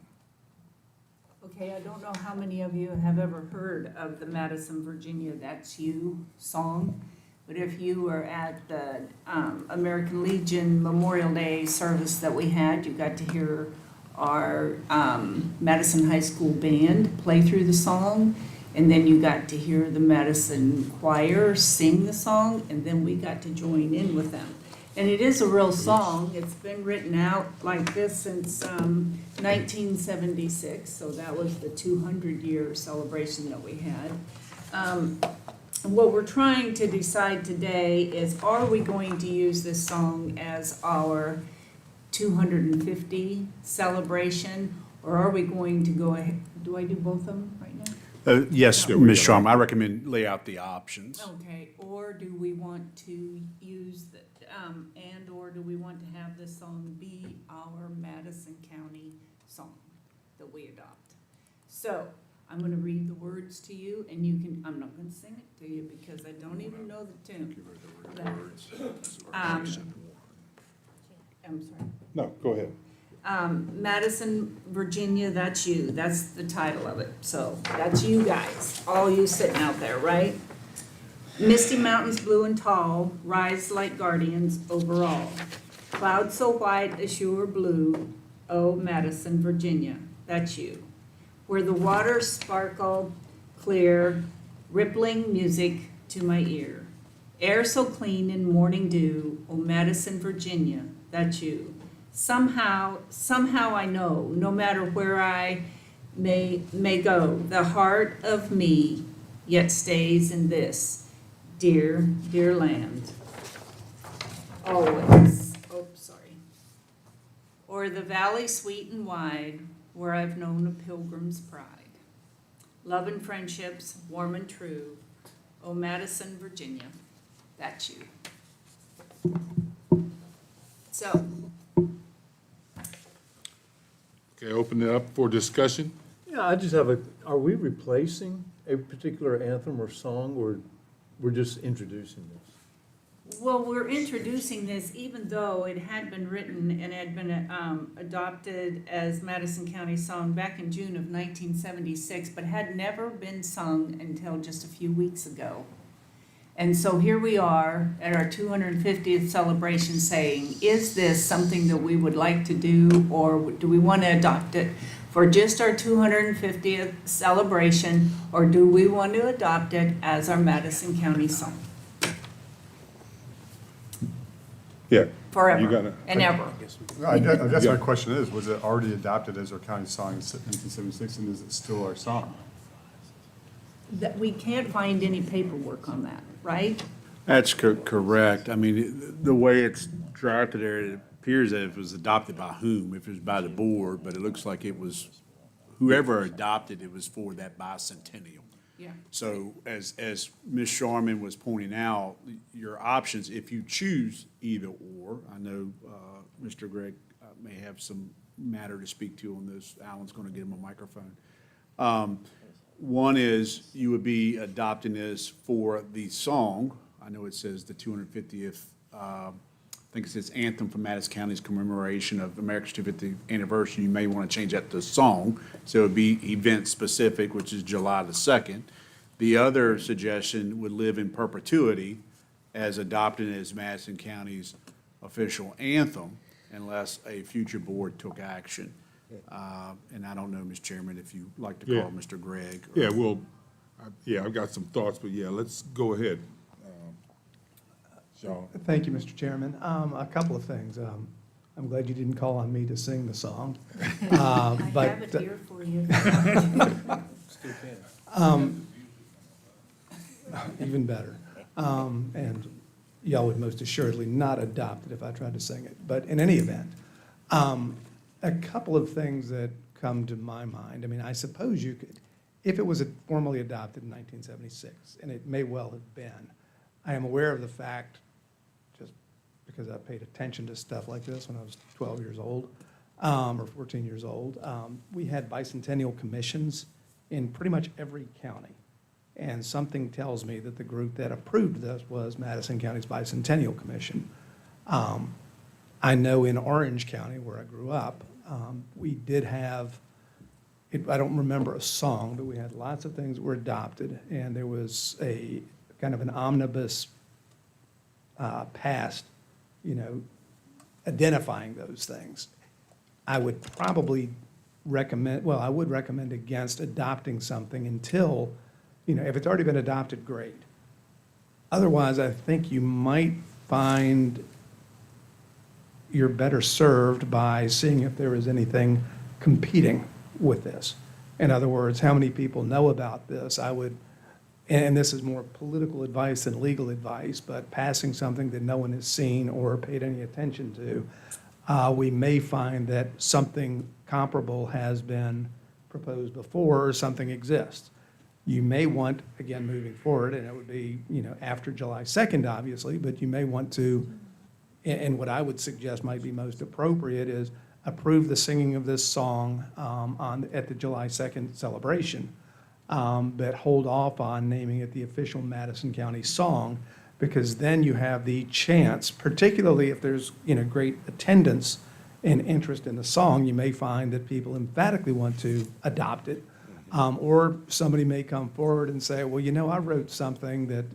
Okay, I don't know how many of you have ever heard of the Madison, Virginia, That's You song, but if you were at the American Legion Memorial Day service that we had, you got to hear our Madison High School band play through the song, and then you got to hear the Madison choir sing the song, and then we got to join in with them. And it is a real song. It's been written out like this since 1976, so that was the 200-year celebration that we had. What we're trying to decide today is, are we going to use this song as our 250 celebration, or are we going to go ahead? Do I do both of them right now? Yes, Ms. Sharma, I recommend lay out the options. Okay, or do we want to use the, or do we want to have this song be our Madison County song that we adopt? So, I'm gonna read the words to you, and you can, I'm not gonna sing it to you because I don't even know the tune. I'm sorry. No, go ahead. Madison, Virginia, That's You. That's the title of it. So that's you guys, all you sitting out there, right? Misty mountains blue and tall, rise like guardians over all. Clouds so white, azure blue, oh, Madison, Virginia, that's you. Where the waters sparkle clear, rippling music to my ear. Air so clean in morning dew, oh, Madison, Virginia, that's you. Somehow I know, no matter where I may go, the heart of me yet stays in this dear, dear land. Always. Oh, sorry. Or the valley sweet and wide, where I've known a pilgrim's pride. Love and friendships, warm and true. Oh, Madison, Virginia, that's you. So. Okay, open it up for discussion. Yeah, I just have are we replacing a particular anthem or song, or we're just introducing this? Well, we're introducing this even though it had been written and had been adopted as Madison County song back in June of 1976, but had never been sung until just a few weeks ago. And so here we are at our 250th celebration saying, is this something that we would like to do, or do we want to adopt it for just our 250th celebration, or do we want to adopt it as our Madison County song? Yeah. You Forever gotta- and ever. I guess my question is, was it already adopted as our county song in 1976, and is it still our song? That we can't find any paperwork on that, right? That's correct. I mean, the way it's drafted there, it appears that it was adopted by whom, if it was by the board, but it looks like it was, whoever adopted it was for that bicentennial. Yeah. So as Ms. Sharman was pointing out, your options, if you choose either or, I know Mr. Gregg may have some matter to speak to on this. Alan's going to get him a microphone. One is you would be adopting this for the song. I know it says the 250th, I think it says Anthem for Madison County's commemoration of America's 250th anniversary. You may want to change that to song. So it would be event specific, which is July the 2nd. The other suggestion would live in perpetuity as adopted as Madison County's official anthem unless a future board took action. And I don't know, Mr. Chairman, if you'd like to Yeah. call Mr. Gregg. or- Yeah, well, I've got some thoughts, but yeah, let's go ahead. Sean? Thank you, Mr. Chairman. A couple of things. I'm glad you didn't call on me to sing the song. I have it here for you. Even better. And y'all would most assuredly not adopt it if I tried to sing it. But in any event, a couple of things that come to my mind. I mean, I suppose you could, if it was formally adopted in 1976, and it may well have been, I am aware of the fact, just because I paid attention to stuff like this when I was 12 years old, or 14 years old, we had bicentennial commissions in pretty much every county. And something tells me that the group that approved this was Madison County's Bicentennial Commission. I know in Orange County, where I grew up, we did have, I don't remember a song, but we had lots of things that were adopted, and there was a kind of an omnibus passed, identifying those things. I would probably recommend, well, I would recommend against adopting something until, if it's already been adopted, great. Otherwise, I think you might find you're better served by seeing if there is anything competing with this. In other words, how many people know about this? I would, and this is more political advice than legal advice, but passing something that no one has seen or paid any attention to, we may find that something comparable has been proposed before or something exists. You may want, again, moving forward, and it would be, after July 2nd, obviously, but you may want to, and what I would suggest might be most appropriate is approve the singing of this song at the July 2nd celebration, but hold off on naming it the official Madison County song, because then you have the chance, particularly if there's, great attendance and interest in the song, you may find that people emphatically want to adopt it. Or somebody may come forward and say, well, I wrote something that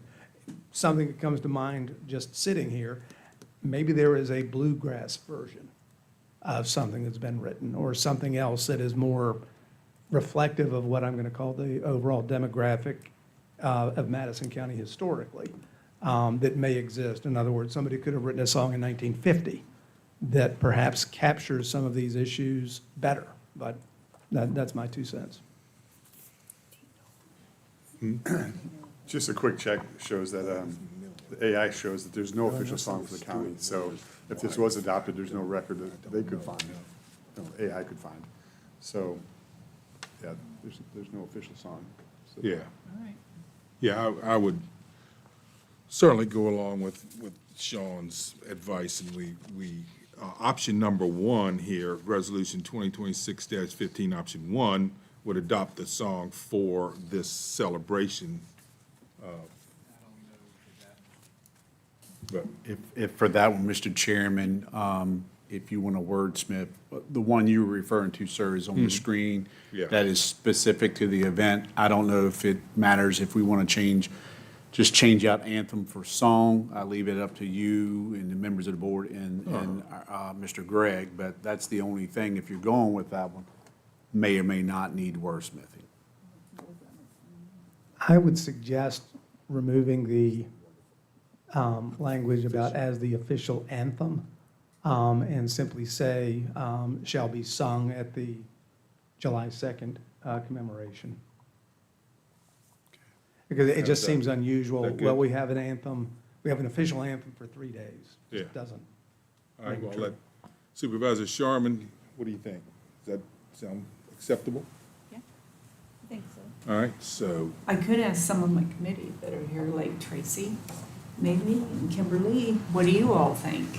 comes to mind just sitting here. Maybe there is a bluegrass version of something that's been written, or something else that is more reflective of what I'm going to call the overall demographic of Madison County historically, that may exist. In other words, somebody could have written a song in 1950 that perhaps captures some of these issues better, but that's my 2 cents. Just a quick check shows that, the AI shows that there's no official song for the county. So if this was adopted, there's no record that they could find, AI could find. So, yeah, there's no official song. So- Yeah. Yeah, I would certainly go along with Sean's advice, and we option number 1 here, resolution 2026-15, option 1, would adopt the song for this celebration. But If for that one, Mr. Chairman, if you want to wordsmith, the one you were referring to, sir, is on the screen. Yeah. That is specific to the event. I don't know if it matters if we want to just change out anthem for song. I leave it up to you and the members of the board and Mr. Gregg, but that's the only thing. If you're going with that one, may or may not need wordsmithing. I would suggest removing the language about as the official anthem, and simply say, shall be sung at the July 2nd commemoration. Because it just seems unusual. That good? Well, we have an anthem, we have an official anthem for 3 days. Yeah. It doesn't. All right, well, True. let Supervisor Sharman, what do you think? Does that sound acceptable? Yeah, I think so. All right, so, I could ask some of my committee that are here, like Tracy, maybe, and Kimberly, what do you all think?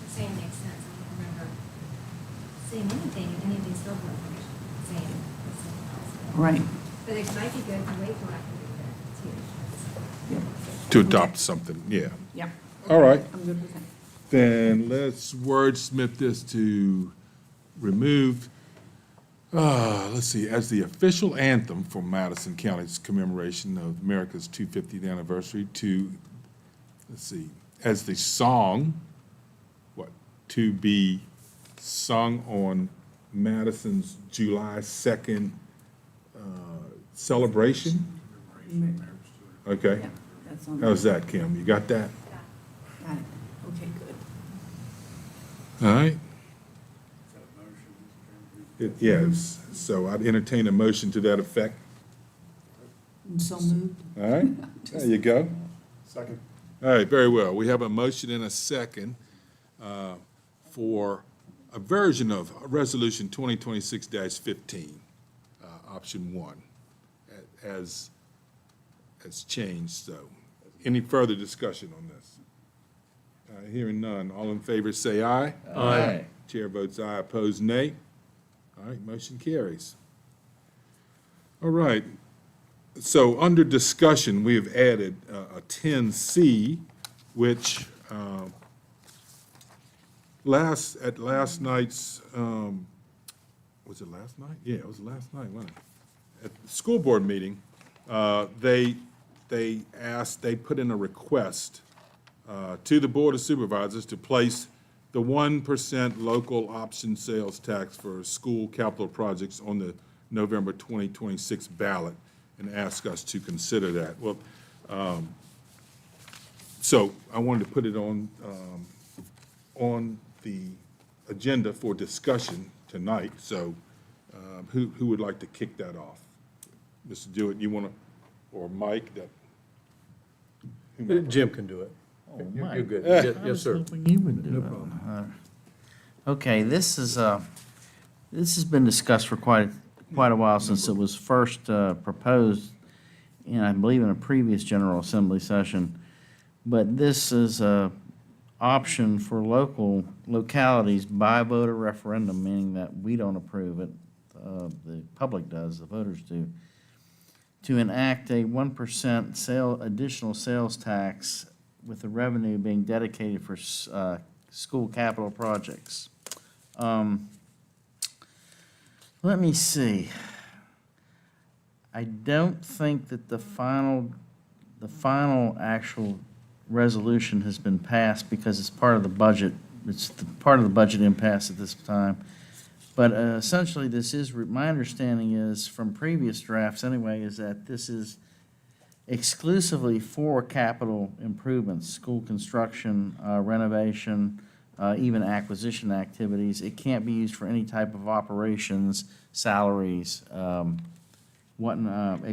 Saying makes sense. I don't remember seeing anything in any of these billboard information saying something else. Right. But it might be good to wait till after the event, too. to adopt something, yeah. Yeah, All right, I'm good with that. then let's wordsmith this to remove, let's see, as the official anthem for Madison County's commemoration of America's 250th anniversary to, let's see, as the song, to be sung on Madison's July 2nd celebration? Okay. Yeah, that's on. How's that, Kim? You got that? Got it. Okay, good. All right. Yes, so I'd entertain a motion to that effect. I'm so moved. All right, there you go. Second. All right, very well. We have a motion and a second for a version of Resolution 2026-15, option 1, as changed. So, any further discussion on this? Hearing none, all in favor say aye. Aye. Chair votes aye, opposed nay. All right, motion carries. All right, so under discussion, we have added a 10C, which at last night's, was it last night? Yeah, it was last night, wasn't it? At the school board meeting, they put in a request to the Board of Supervisors to place the 1% local option sales tax for school capital projects on the November 2026 ballot and ask us to consider that. Well, so I wanted to put it on the agenda for discussion tonight. So who would like to kick that off? Mr. Jewett, you want to, or Mike? Jim can do it. Oh, You're Mike. good. I Yes, was sir. hoping you would do No it. problem. Okay, this has been discussed for quite a while since it was first proposed, and I believe in a previous General Assembly session. But this is a option for localities by voter referendum, meaning that we don't approve it, the public does, the voters do, to enact a 1% additional sales tax with the revenue being dedicated for school capital projects. Let me see. I don't think that the final actual resolution has been passed because it's part of the budget. It's part of the budget impasse at this time. But essentially, this is, my understanding is, from previous drafts anyway, is that this is exclusively for capital improvements, school construction, renovation, even acquisition activities. It can't be used for any type of operations, salaries, et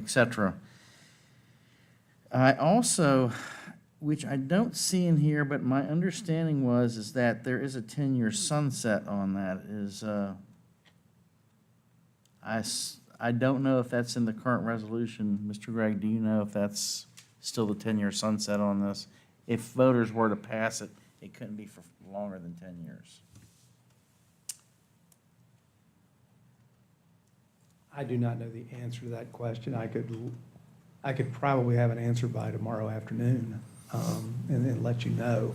cetera. I also, which I don't see in here, but my understanding is that there is a 10-year sunset on that. I don't know if that's in the current resolution. Mr. Gregg, do you know if that's still the 10-year sunset on this? If voters were to pass it, it couldn't be for longer than 10 years. I do not know the answer to that question. I could probably have an answer by tomorrow afternoon. and let you know.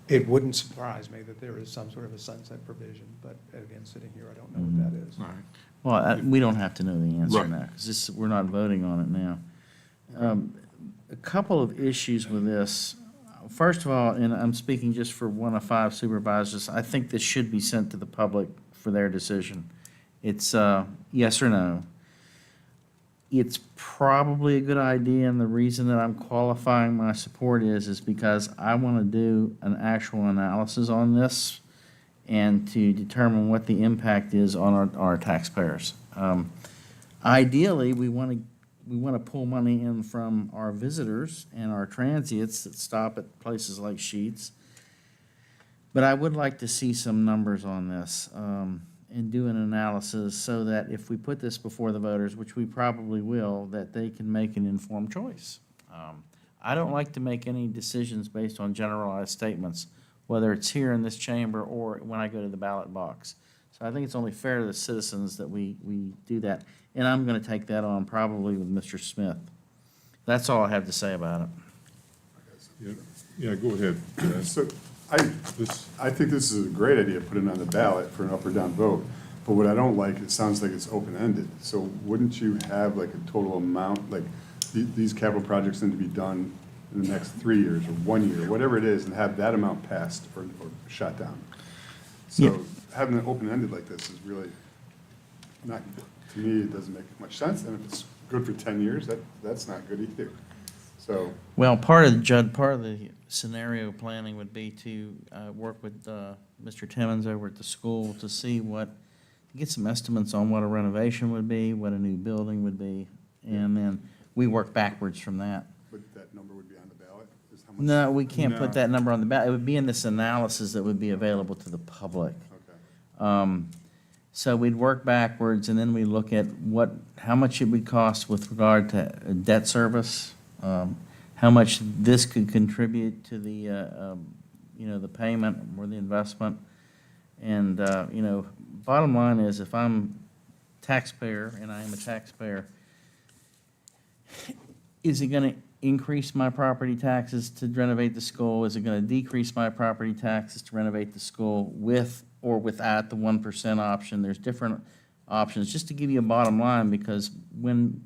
It wouldn't surprise me that there is some sort of a sunset provision, but again, sitting here, I don't know what that is. All right. Well, we don't have to know the answer Right. now, because we're not voting on it now. A couple of issues with this. First of all, and I'm speaking just for one of 5 supervisors, I think this should be sent to the public for their decision. It's yes or no. It's probably a good idea, and the reason that I'm qualifying my support is because I want to do an actual analysis on this and to determine what the impact is on our taxpayers. Ideally, we want to pull money in from our visitors and our transients that stop at places like Sheetz. But I would like to see some numbers on this and do an analysis so that if we put this before the voters, which we probably will, that they can make an informed choice. I don't like to make any decisions based on generalized statements, whether it's here in this chamber or when I go to the ballot box. So I think it's only fair to the citizens that we do that. And I'm going to take that on probably with Mr. Smith. That's all I have to say about it. Yeah, go ahead. So I think this is a great idea, put it on the ballot for an up or down vote. But what I don't like, it sounds like it's open-ended. So wouldn't you have like a total amount, like these capital projects need to be done in the next 3 years or 1 year, whatever it is, and have that amount passed or shot down? Yeah. So having it open-ended like this is really not, to me, it doesn't make much sense. And if it's good for 10 years, that's not good either. So, Well, part of the scenario planning would be to work with Mr. Timmons over at the school to see get some estimates on what a renovation would be, what a new building would be, and then we work backwards from that. but that number would be on the ballot? Is how much? No, we can't No. put that number on the ballot. It would be in this analysis that would be available to the public. Okay. So we'd work backwards, and then we look at how much it would cost with regard to debt service, how much this could contribute to the payment or the investment. And, bottom line is, if I'm taxpayer, and I am a taxpayer, is it going to increase my property taxes to renovate the school? Is it going to decrease my property taxes to renovate the school with or without the 1% option? There's different options, just to give you a bottom line, because when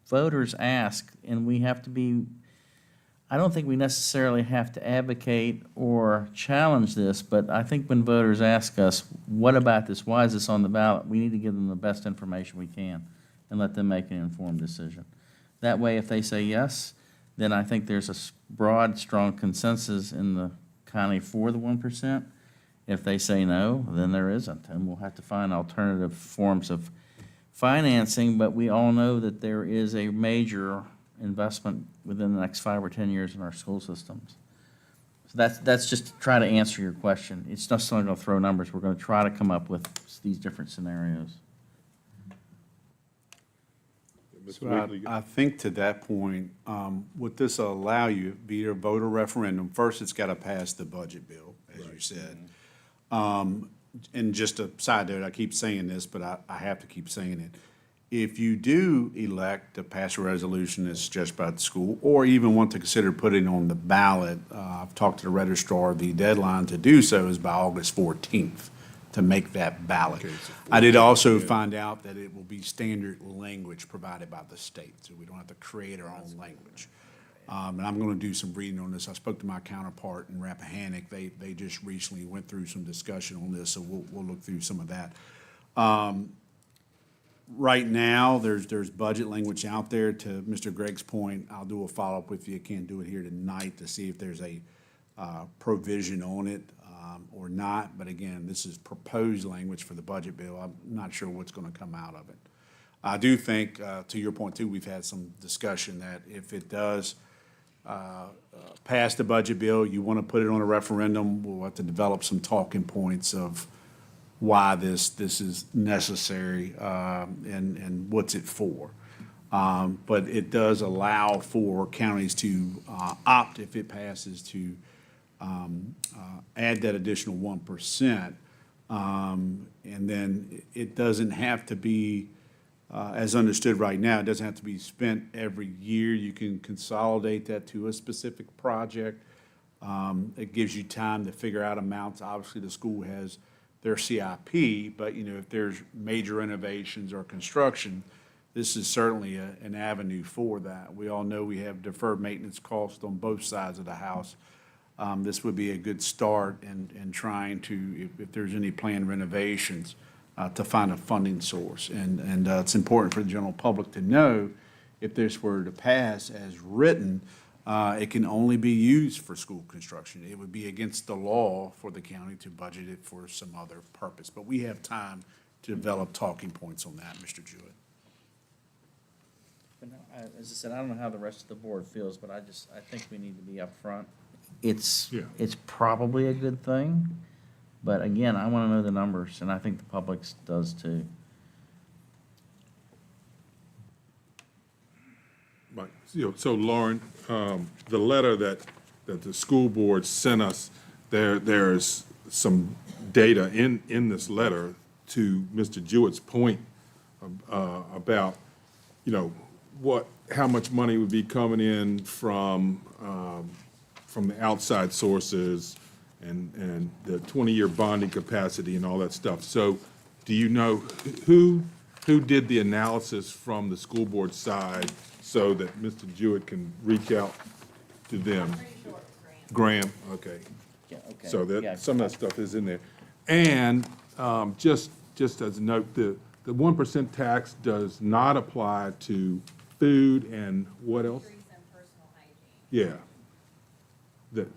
voters ask, and we have to be, I don't think we necessarily have to advocate or challenge this, but I think when voters ask us, what about this, why is this on the ballot, we need to give them the best information we can and let them make an informed decision. That way, if they say yes, then I think there's a broad, strong consensus in the county for the 1%. If they say no, then there isn't, and we'll have to find alternative forms of financing, but we all know that there is a major investment within the next 5 or 10 years in our school systems. So that's just to try to answer your question. It's not going to throw numbers. We're going to try to come up with these different scenarios. So I think to that point, would this allow you, be a voter referendum, first it's got to pass the budget bill, as you said. And just a side note, I keep saying this, but I have to keep saying it. If you do elect to pass a resolution that's just about the school, or even want to consider putting on the ballot, I've talked to the registrar, the deadline to do so is by August 14th to make that ballot. Okay, so I did also find out that it will be standard language provided by the state, so we don't have to create our own language. And I'm going to do some reading on this. I spoke to my counterpart in Rappahannock. They just recently went through some discussion on this, so we'll look through some of that. Right now, there's budget language out there. To Mr. Gregg's point, I'll do a follow-up with you. I can't do it here tonight to see if there's a provision on it or not. But again, this is proposed language for the budget bill. I'm not sure what's going to come out of it. I do think, to your point too, we've had some discussion that if it does pass the budget bill, you want to put it on a referendum, we'll have to develop some talking points of why this is necessary and what's it for. But it does allow for counties to opt, if it passes, to add that additional 1%. And then it doesn't have to be, as understood right now, it doesn't have to be spent every year. You can consolidate that to a specific project. It gives you time to figure out amounts. Obviously, the school has their CIP, but, if there's major renovations or construction, this is certainly an avenue for that. We all know we have deferred maintenance costs on both sides of the house. This would be a good start in trying to, if there's any planned renovations, to find a funding source. And it's important for the general public to know, if this were to pass as written, it can only be used for school construction. It would be against the law for the county to budget it for some other purpose. But we have time to develop talking points on that, Mr. Jewett. As I said, I don't know how the rest of the board feels, but I think we need to be upfront. It's probably a good thing, but again, I want to know the numbers, and I think the public does too. Right. So Lauren, the letter that the school board sent us, there's some data in this letter to Mr. Jewett's point about, how much money would be coming in from the outside sources and the 20-year bonding capacity and all that stuff. So do you know who did the analysis from the school board side so that Mr. Jewett can reach out to them? Graham, okay. Yeah, okay. So Yeah. that, some of that stuff is in there. And just as a note, the 1% tax does not apply to food and what else? Yeah.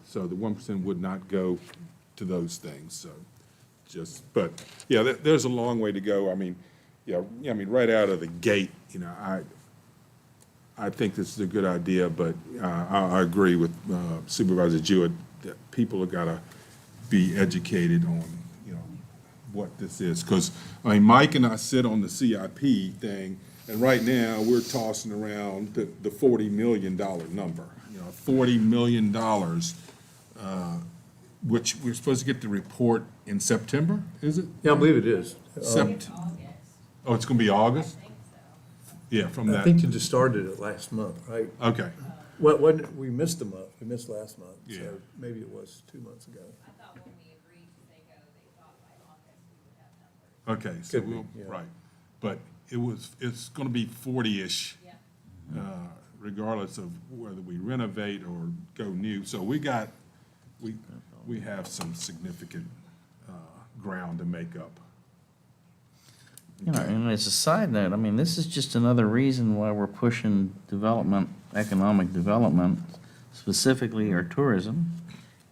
So the 1% would not go to those things, so but, yeah, there's a long way to go. I mean, right out of the gate, I think this is a good idea, but I agree with Supervisor Jewett that people have got to be educated on, what this is. Because, Mike and I sit on the CIP thing, and right now, we're tossing around the $40 million number. $40 million, which we're supposed to get the report in September, is it? Yeah, I believe it is. Oh, it's going to be August? Yeah, from that. I think you just started it last month, right? Okay. We missed a month. We missed last month, Yeah. so maybe it was 2 months ago. I thought when we agreed to say go, they thought by August we would have numbers. Okay, so Could be, yeah. right. But it's going to be 40-ish, regardless of whether we renovate or go new. So we have some significant ground to make up. And as a side note, this is just another reason why we're pushing development, economic development, specifically our tourism,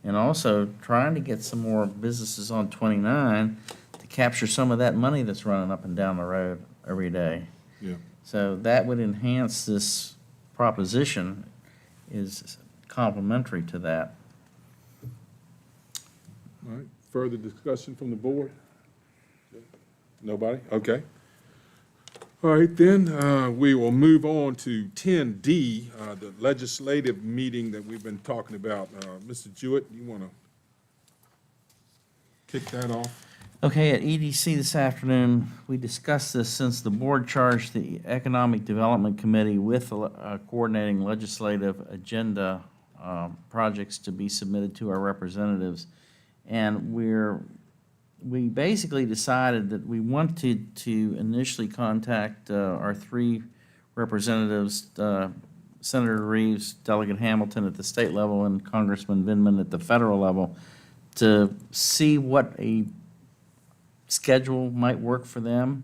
and also trying to get some more businesses on 29 to capture some of that money that's running up and down the road every day. Yeah. So that would enhance this proposition, is complementary to that. All right, further discussion from the board? Nobody? Okay. All right, then, we will move on to 10D, the legislative meeting that we've been talking about. Mr. Jewett, you want to kick that off? Okay, at EDC this afternoon, we discussed this since the board charged the Economic Development Committee with coordinating legislative agenda projects to be submitted to our representatives. And we basically decided that we wanted to initially contact our three representatives, Senator Reeves, Delegate Hamilton at the state level, and Congressman Vindman at the federal level, to see what a schedule might work for them,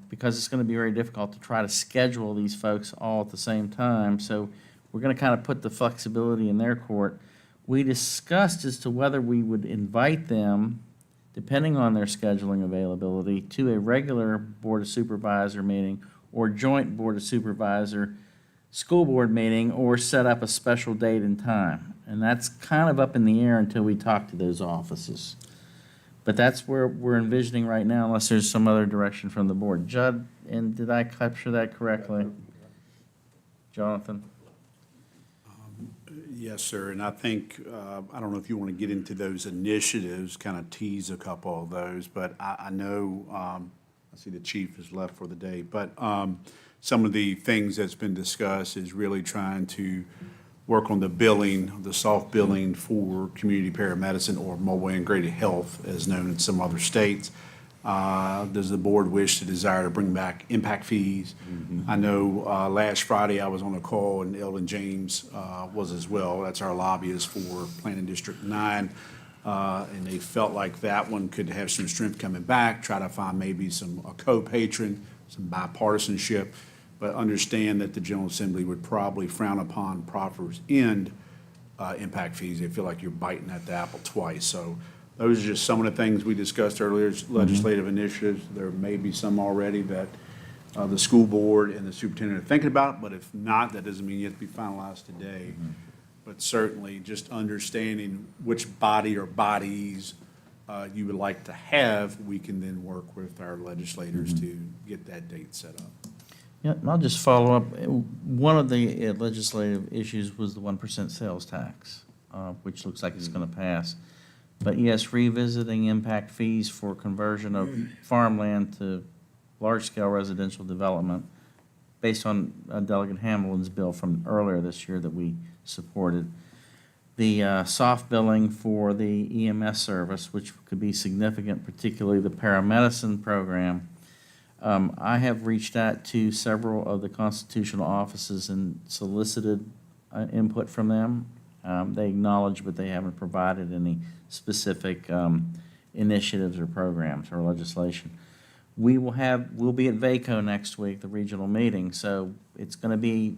because it's going to be very difficult to try to schedule these folks all at the same time. So we're going to kind of put the flexibility in their court. We discussed as to whether we would invite them, depending on their scheduling availability, to a regular Board of Supervisor meeting or joint Board of Supervisor school board meeting, or set up a special date and time. And that's kind of up in the air until we talk to those offices. But that's where we're envisioning right now, unless there's some other direction from the board. Judd, and did I capture that correctly? Jonathan? Yes, sir, and I think, I don't know if you want to get into those initiatives, kind of tease a couple of those, but I know, I see the chief has left for the day, but some of the things that's been discussed is really trying to work on the billing, the soft billing for community paramedicine or mobile integrated health, as known in some other states. Does the board wish to desire to bring back impact fees? I know last Friday I was on a call and Eldon James was as well. That's our lobbyist for Planning District 9. And they felt like that one could have some strength coming back, try to find maybe a co-patron, some bipartisanship, but understand that the General Assembly would probably frown upon proffers and impact fees. They feel like you're biting at the apple twice. So those are just some of the things we discussed earlier, legislative initiatives. There may be some already that the school board and the superintendent are thinking about, but if not, that doesn't mean you have to be finalized today. But certainly just understanding which body or bodies you would like to have, we can then work with our legislators to get that date set up. Yeah, and I'll just follow up. One of the legislative issues was the 1% sales tax, which looks like it's going to pass. But yes, revisiting impact fees for conversion of farmland to large-scale residential development based on Delegate Hamlin's bill from earlier this year that we supported. The soft billing for the EMS service, which could be significant, particularly the paramedicine program. I have reached out to several of the constitutional offices and solicited input from them. They acknowledge, but they haven't provided any specific initiatives or programs or legislation. We'll be at VACO next week, the regional meeting, so it's going to be,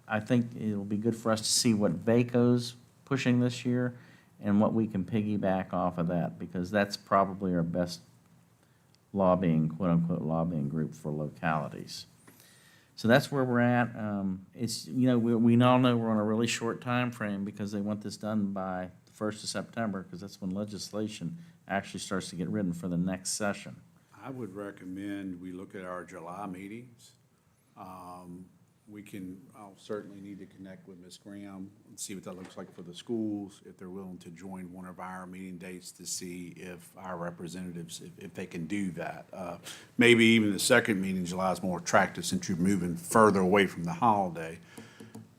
I think it'll be good for us to see what VACO's pushing this year and what we can piggyback off of that, because that's probably our best lobbying, quote-unquote, lobbying group for localities. So that's where we're at. It's, you know, we all know we're on a really short time frame because they want this done by the 1st of September, because that's when legislation actually starts to get written for the next session. I would recommend we look at our July meetings. I'll certainly need to connect with Ms. Graham and see what that looks like for the schools, if they're willing to join one of our meeting dates to see if our representatives, if they can do that. Maybe even the second meeting in July is more attractive since you're moving further away from the holiday.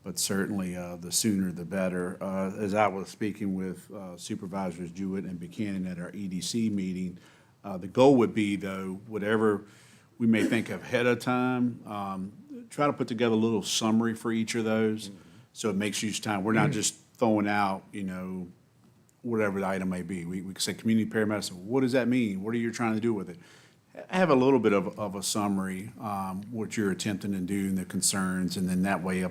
But certainly, the sooner the better. As I was speaking with Supervisors Jewett and Buchanan at our EDC meeting, the goal would be, though, whatever we may think ahead of time, try to put together a little summary for each of those, so it makes use of time. We're not just throwing out, you know, whatever the item may be. We could say community paramedicine. What does that mean? What are you trying to do with it? Have a little bit of a summary, what you're attempting to do and the concerns, and then that way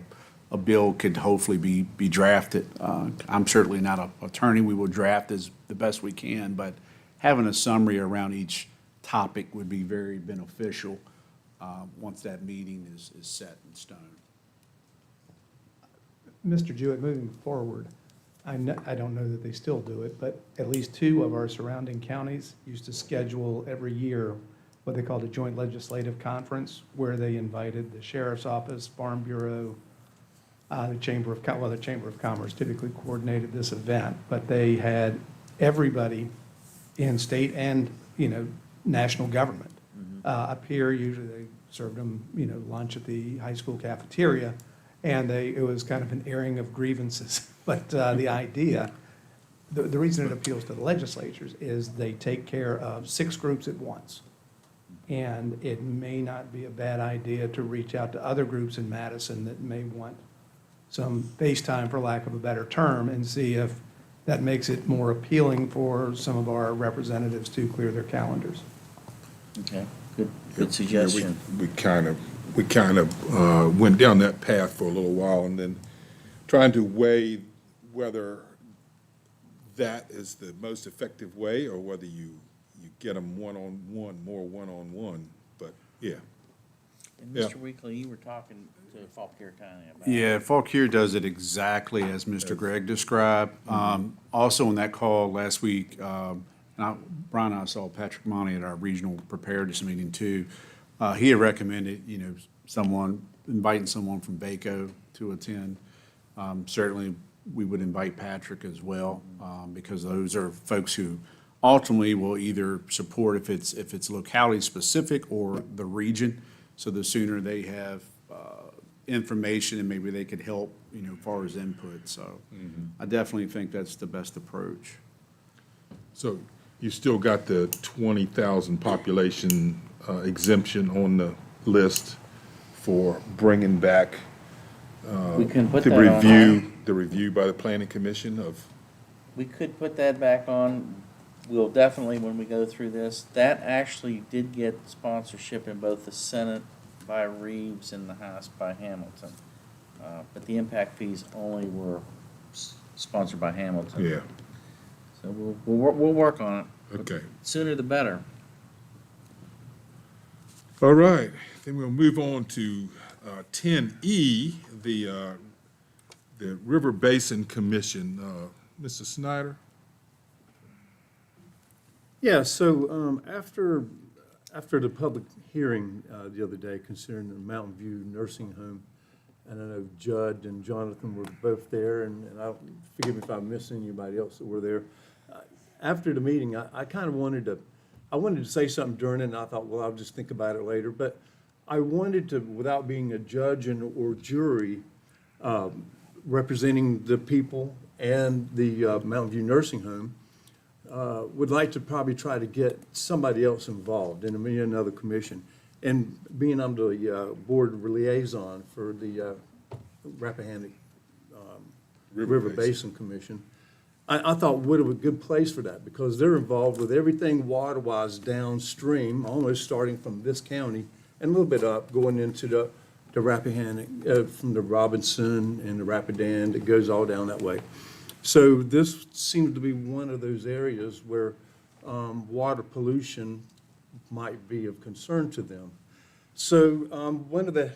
a bill could hopefully be drafted. I'm certainly not an attorney. We will draft as the best we can, but having a summary around each topic would be very beneficial once that meeting is set in stone. Mr. Jewett, moving forward, I don't know that they still do it, but at least 2 of our surrounding counties used to schedule every year what they called a joint legislative conference, where they invited the Sheriff's Office, Farm Bureau, the Chamber of Commerce typically coordinated this event, but they had everybody in state and, you know, national government up here. Usually they served them, you know, lunch at the high school cafeteria, and it was kind of an airing of grievances. But the idea, the reason it appeals to the legislatures is they take care of 6 groups at once. And it may not be a bad idea to reach out to other groups in Madison that may want some face time, for lack of a better term, and see if that makes it more appealing for some of our representatives to clear their calendars. Okay, good suggestion. We kind of went down that path for a little while, and then trying to weigh whether that is the most effective way or whether you get them one-on-one, more one-on-one, but yeah. And Mr. Weekly, you were talking to Fauquier County about. Yeah, Fauquier does it exactly as Mr. Gregg described. Also on that call last week, Brian and I saw Patrick Monty at our regional preparedness meeting too. He had recommended, inviting someone from VACO to attend. Certainly we would invite Patrick as well, because those are folks who ultimately will either support if it's locality specific or the region. So the sooner they have information, and maybe they could help, as far as input. So I definitely think that's the best approach. So you still got the 20,000 population exemption on the list for bringing back We can put the that on. review by the planning commission of, We could put that back on. We'll definitely, when we go through this, that actually did get sponsorship in both the Senate by Reeves and the House by Hamilton. But the impact fees only were sponsored by Hamilton. yeah, So we'll work on it. okay. Sooner the better. All right, then we'll move on to 10E, the River Basin Commission. Mr. Snyder? Yeah, so after the public hearing the other day concerning the Mountain View Nursing Home, and I know Judd and Jonathan were both there, and forgive me if I missed anybody else that were there. After the meeting, I kind of wanted to say something during it, and I thought, well, I'll just think about it later. But I wanted to, without being a judge or jury, representing the people and the Mountain View Nursing Home, would like to probably try to get somebody else involved in another commission. And being I'm the board liaison for the Rappahannock River Basin Commission, I thought Wood was a good place for that, because they're involved with everything water-wise downstream, almost starting from this county and a little bit up, going into the Rappahannock, from the Robinson and the Rapidan, it goes all down that way. So this seems to be one of those areas where water pollution might be of concern to them. So one of the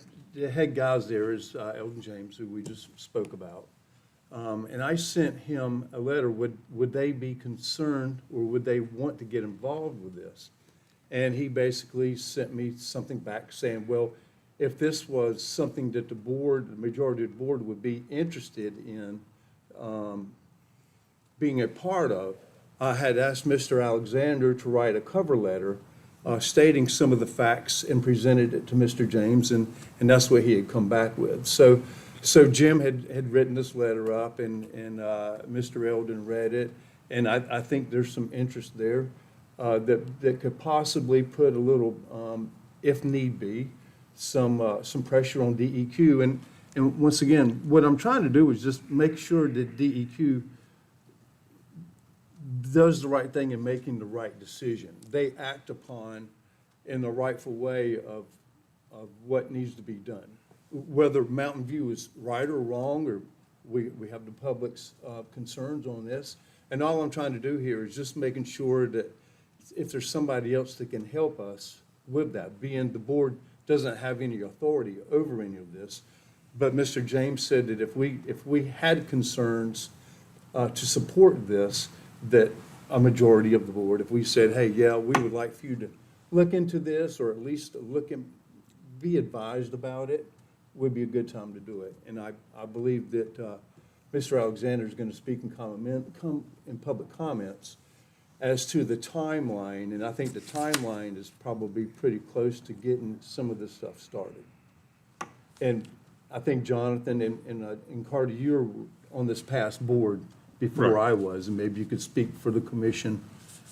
head guys there is Eldon James, who we just spoke about. And I sent him a letter, would they be concerned, or would they want to get involved with this? And he basically sent me something back saying, well, if this was something that the majority of the board would be interested in being a part of, I had asked Mr. Alexander to write a cover letter stating some of the facts and presented it to Mr. James, and that's what he had come back with. So Jim had written this letter up, and Mr. Eldon read it, and I think there's some interest there that could possibly put a little, if need be, some pressure on DEQ. And once again, what I'm trying to do is just make sure that DEQ does the right thing in making the right decision. They act upon in the rightful way of what needs to be done. Whether Mountain View is right or wrong, or we have the public's concerns on this. And all I'm trying to do here is just making sure that if there's somebody else that can help us with that, being the board doesn't have any authority over any of this. But Mr. James said that if we had concerns to support this, that a majority of the board, if we said, hey, yeah, we would like for you to look into this, or at least be advised about it, would be a good time to do it. And I believe that Mr. Alexander is going to speak in public comments as to the timeline, and I think the timeline is probably pretty close to getting some of this stuff started. And I think Jonathan and Carter, you were on this past board before Right. I was, and maybe you could speak for the commission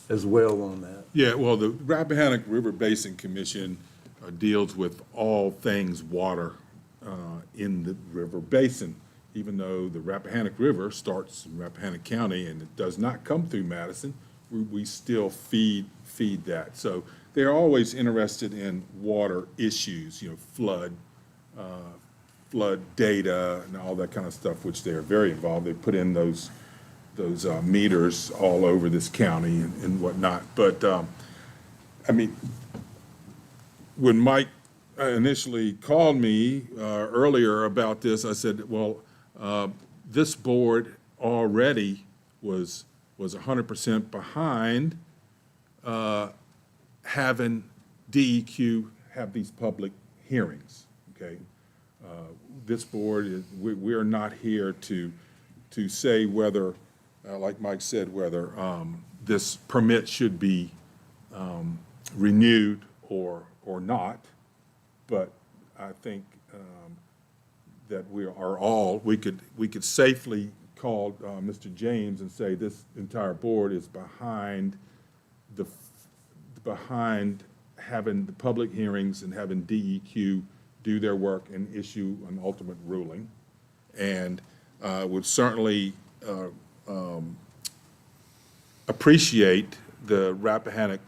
as well on that. Yeah, well, the Rappahannock River Basin Commission deals with all things water in the river basin, even though the Rappahannock River starts in Rappahannock County and it does not come through Madison, we still feed that. So they're always interested in water issues, flood data and all that kind of stuff, which they're very involved. They put in those meters all over this county and whatnot. But, when Mike initially called me earlier about this, I said, well, this board already was 100% behind having DEQ have these public hearings, okay? This board, we are not here to to say whether, like Mike said, whether this permit should be renewed or not. But I think that we could safely call Mr. James and say this entire board is behind having the public hearings and having DEQ do their work and issue an ultimate ruling. And would certainly appreciate the Rappahannock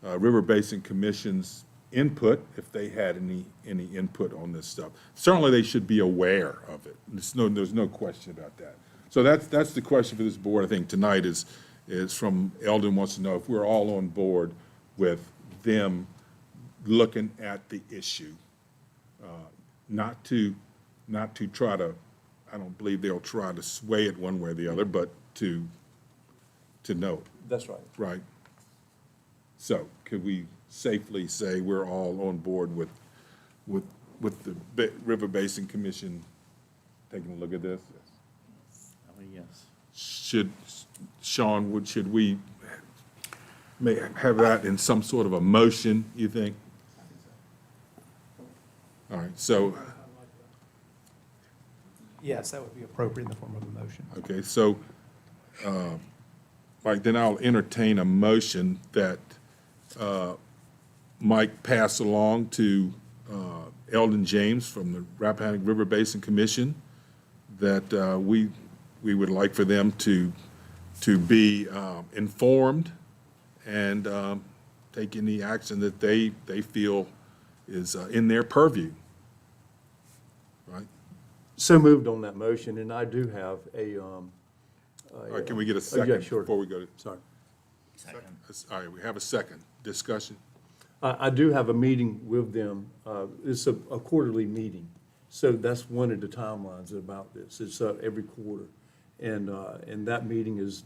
River Basin Commission's input, if they had any input on this stuff. Certainly, they should be aware of it. There's no question about that. So that's the question for this board, I think, tonight is from Eldon wants to know if we're all on board with them looking at the issue. Not to try to, I don't believe they'll try to sway it one way or the other, but to know. That's right. Right. So could we safely say we're all on board with the River Basin Commission taking a look at this? Yes. Should we have that in some sort of a motion, you think? All right, so, Yes, that would be appropriate in the form of a motion. okay, so, Mike, then I'll entertain a motion that Mike pass along to Eldon James from the Rappahannock River Basin Commission, that we would like for them to be informed and take any action that they feel is in their purview. Right? So moved on that motion, and I do have a. All right, can we get a yeah, second sure. before we go to? Sorry. All right, we have a second. Discussion? I do have a meeting with them. It's a quarterly meeting. So that's one of the timelines about this. It's every quarter. And that meeting is,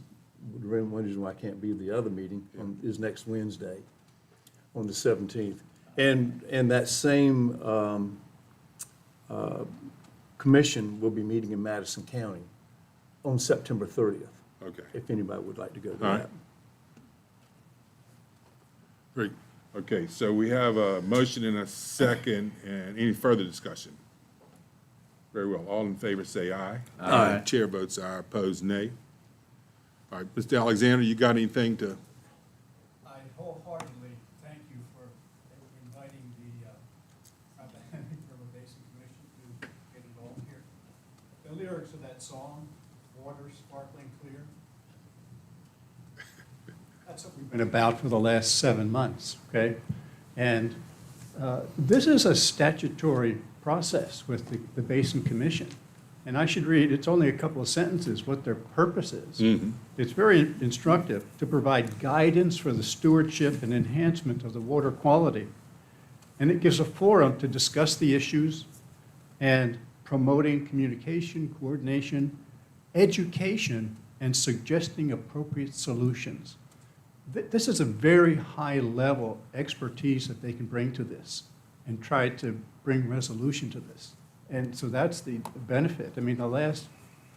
the reason why I can't be the other meeting is next Wednesday on the 17th. And that same commission will be meeting in Madison County on September 30th. Okay. If anybody would like to go to All right. that. Great. Okay, so we have a motion and a second, and any further discussion? Very well. All in favor say aye. Aye. Chair votes aye, opposed nay. All right, Mr. Alexander, you got anything to? I wholeheartedly thank you for inviting the Rappahannock River Basin Commission to get involved here. The lyrics of that song, "Water Sparkling Clear," that's what we've been about for the last 7 months, okay? And this is a statutory process with the Basin Commission. And I should read, it's only a couple of sentences, what their purpose is. It's very instructive to provide guidance for the stewardship and enhancement of the water quality. And it gives a forum to discuss the issues and promoting communication, coordination, education, and suggesting appropriate solutions. This is a very high-level expertise that they can bring to this and try to bring resolution to this. And so that's the benefit. I mean, the last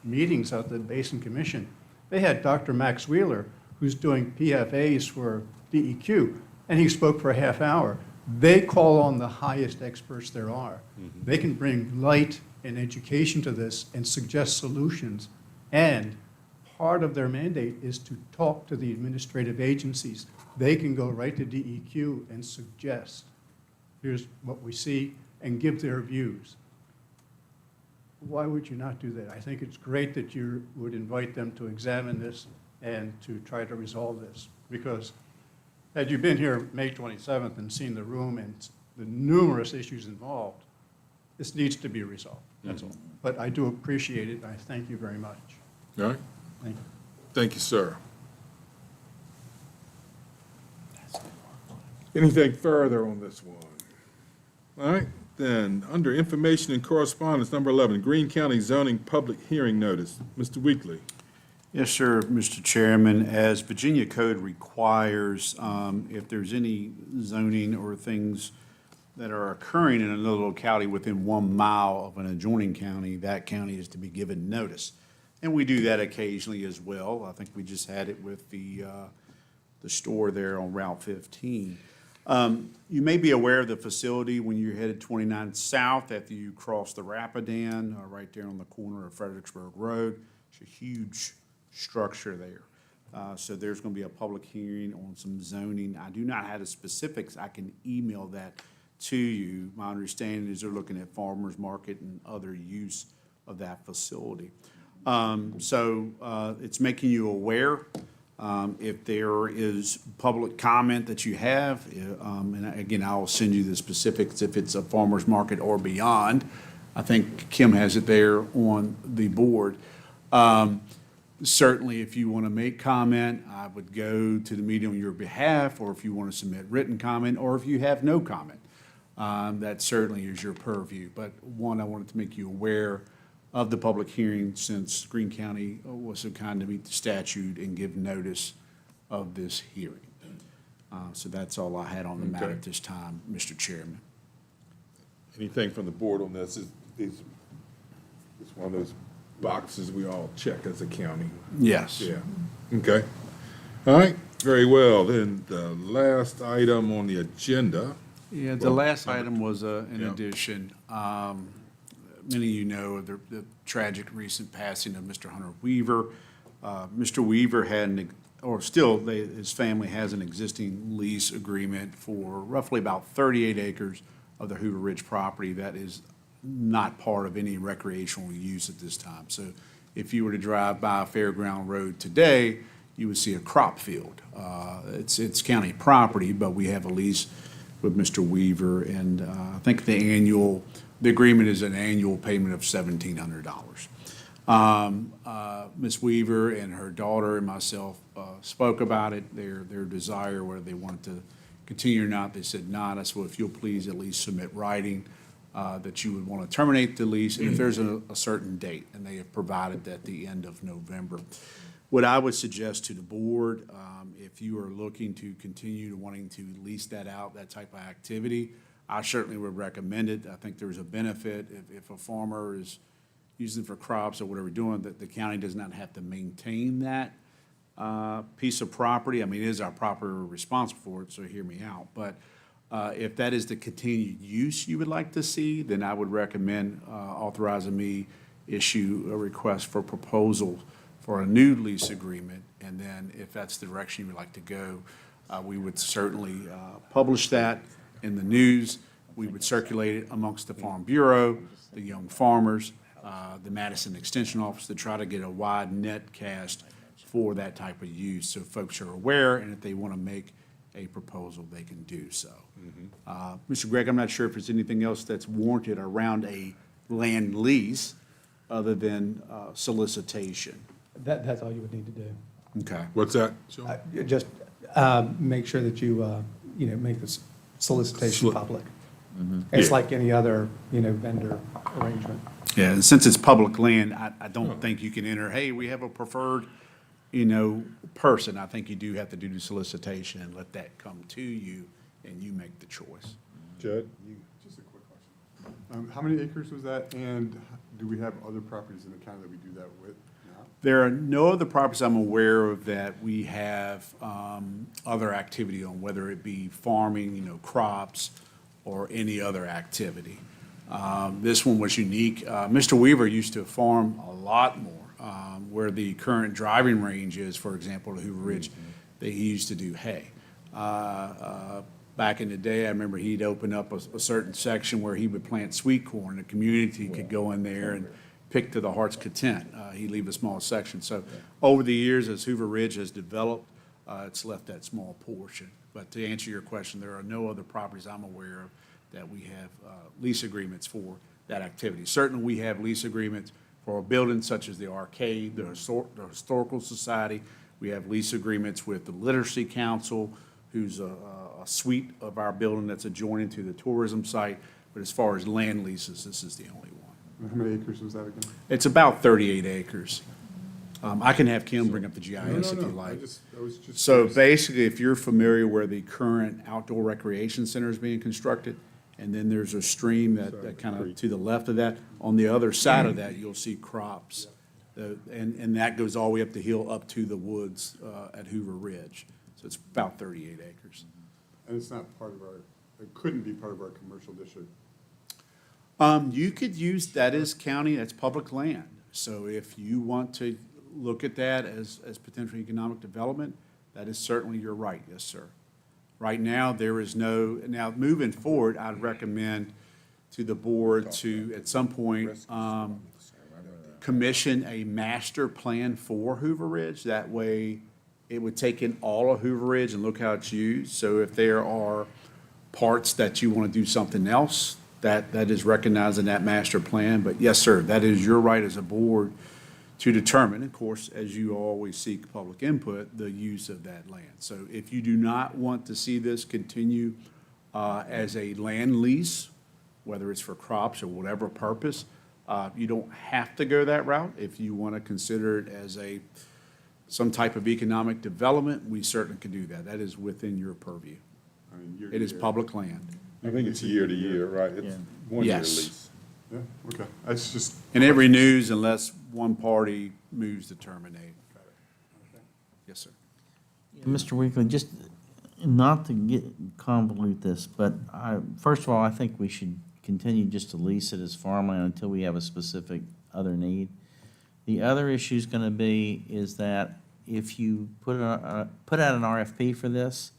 meetings of the Basin Commission, they had Dr. Max Wheeler, who's doing PFAs for DEQ, and he spoke for a half hour. They call on the highest experts there are. They can bring light and education to this and suggest solutions. And part of their mandate is to talk to the administrative agencies. They can go right to DEQ and suggest, here's what we see, and give their views. Why would you not do that? I think it's great that you would invite them to examine this and to try to resolve this. Because had you been here May 27th and seen the room and the numerous issues involved, this needs to be resolved, that's all. But I do appreciate it, and I thank you very much. All right? Thank you. Thank you, sir. Anything further on this one? All right, then, under information and correspondence, number 11, Greene County Zoning Public Hearing Notice. Mr. Weekly. Yes, sir, Mr. Chairman. As Virginia code requires, if there's any zoning or things that are occurring in another locality within 1 mile of an adjoining county, that county is to be given notice. And we do that occasionally as well. I think we just had it with the store there on Route 15. You may be aware of the facility when you're headed 29 south after you cross the Rapidan, right there on the corner of Fredericksburg Road. It's a huge structure there. So there's going to be a public hearing on some zoning. I do not have the specifics. I can email that to you. My understanding is they're looking at farmers market and other use of that facility. It's making you aware. If there is public comment that you have, and again, I'll send you the specifics if it's a farmer's market or beyond. I think Kim has it there on the board. Certainly, if you want to make comment, I would go to the meeting on your behalf, or if you want to submit written comment, or if you have no comment. That certainly is your purview. But one, I wanted to make you aware of the public hearing since Greene County was so kind to meet the statute and give notice of this hearing. So that's all I had on the matter Okay. at this time, Mr. Chairman. Anything from the board on this? It's one of those boxes we all check as a county. Yes. Yeah, okay. All right, very well. Then the last item on the agenda. Yeah, the Well, last item was an yeah. addition. Many of you know the tragic recent passing of Mr. Hunter Weaver. Mr. Weaver had, his family has an existing lease agreement for roughly about 38 acres of the Hoover Ridge property that is not part of any recreational use at this time. So if you were to drive by Fairground Road today, you would see a crop field. It's county property, but we have a lease with Mr. Weaver, and I think the agreement is an annual payment of $1,700. Ms. Weaver and her daughter and myself spoke about it, their desire, whether they wanted to continue or not. They said not. I said, well, if you'll please at least submit writing that you would want to terminate the lease, and if there's a certain date, and they have provided at the end of November. What I would suggest to the board, if you are looking to continue wanting to lease that out, that type of activity, I certainly would recommend it. I think there's a benefit if a farmer is using it for crops or whatever doing, that the county does not have to maintain that piece of property. I mean, it is our proper responsible for it, so hear me out. But if that is the continued use you would like to see, then I would recommend authorizing me issue a request for proposal for a new lease agreement. And then if that's the direction you would like to go, we would certainly publish that in the news. We would circulate it amongst the Farm Bureau, the young farmers, the Madison Extension Office, to try to get a wide net cast for that type of use, so folks are aware, and if they want to make a proposal, they can do so. Mr. Gregg, I'm not sure if there's anything else that's warranted around a land lease other than solicitation. That's all you would need to do. Okay. What's that, Sean? Just make sure that you make this solicitation public. It's Yeah. like any other, vendor arrangement. Yeah, and since it's public land, I don't think you can enter, hey, we have a preferred, person. I think you do have to do the solicitation and let that come to you, and you make the choice. Judd? Just a quick question. How many acres was that, and do we have other properties in the county that we do that with now? There are no other properties I'm aware of that we have other activity on, whether it be farming, crops, or any other activity. This one was unique. Mr. Weaver used to farm a lot more, where the current driving range is, for example, to Hoover Ridge, that he used to do hay. Back in the day, I remember he'd open up a certain section where he would plant sweet corn. The community could go in there and pick to the heart's content. He'd leave a small section. So over the years, as Hoover Ridge has developed, it's left that small portion. But to answer your question, there are no other properties I'm aware of that we have lease agreements for that activity. Certainly, we have lease agreements for buildings such as the arcade, the Historical Society. We have lease agreements with the Literacy Council, who's a suite of our building that's adjoining to the tourism site. But as far as land leases, this is the only one. How many acres was that again? It's about 38 acres. I can have Kim bring up the GIS if you like. I was just So curious. basically, if you're familiar where the current outdoor recreation center is being constructed, and then there's a stream that kind of to the left of that, on the other side of that, you'll see crops And that goes all the way up the hill, up to the woods at Hoover Ridge. So it's about 38 acres. And it's not part of our, it couldn't be part of our commercial district. You could use, that is county, that's public land. So if you want to look at that as potential economic development, that is certainly your right, yes, sir. Right now, there is no, now moving forward, I'd recommend to the board to, at some point, commission a master plan for Hoover Ridge. That way, it would take in all of Hoover Ridge and look how it's used. So if there are parts that you want to do something else, that is recognized in that master plan. But yes, sir, that is your right as a board to determine, of course, as you always seek public input, the use of that land. So if you do not want to see this continue as a land lease, whether it's for crops or whatever purpose, you don't have to go that route. If you want to consider it as some type of economic development, we certainly can do that. That is within your purview. I mean, It is public land. I think it's year to year, right? It's 1 year Yes. lease. Yeah, okay. That's just. And it renews unless one party moves to terminate. Yes, sir. Mr. Weekly, just not to convolute this, but first of all, I think we should continue just to lease it as farmland until we have a specific other need. The other issue is going to be is that if you put out an RFP for this,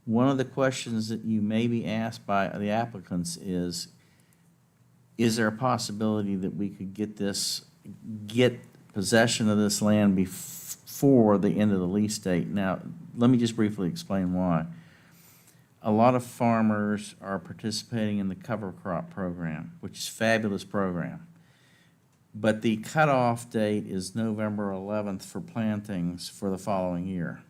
one of the questions that you may be asked by the applicants is there a possibility that we could get possession of this land before the end of the lease date? Now, let me just briefly explain why. A lot of farmers are participating in the cover crop program, which is a fabulous program. But the cutoff date is November 11th for plantings for the following year.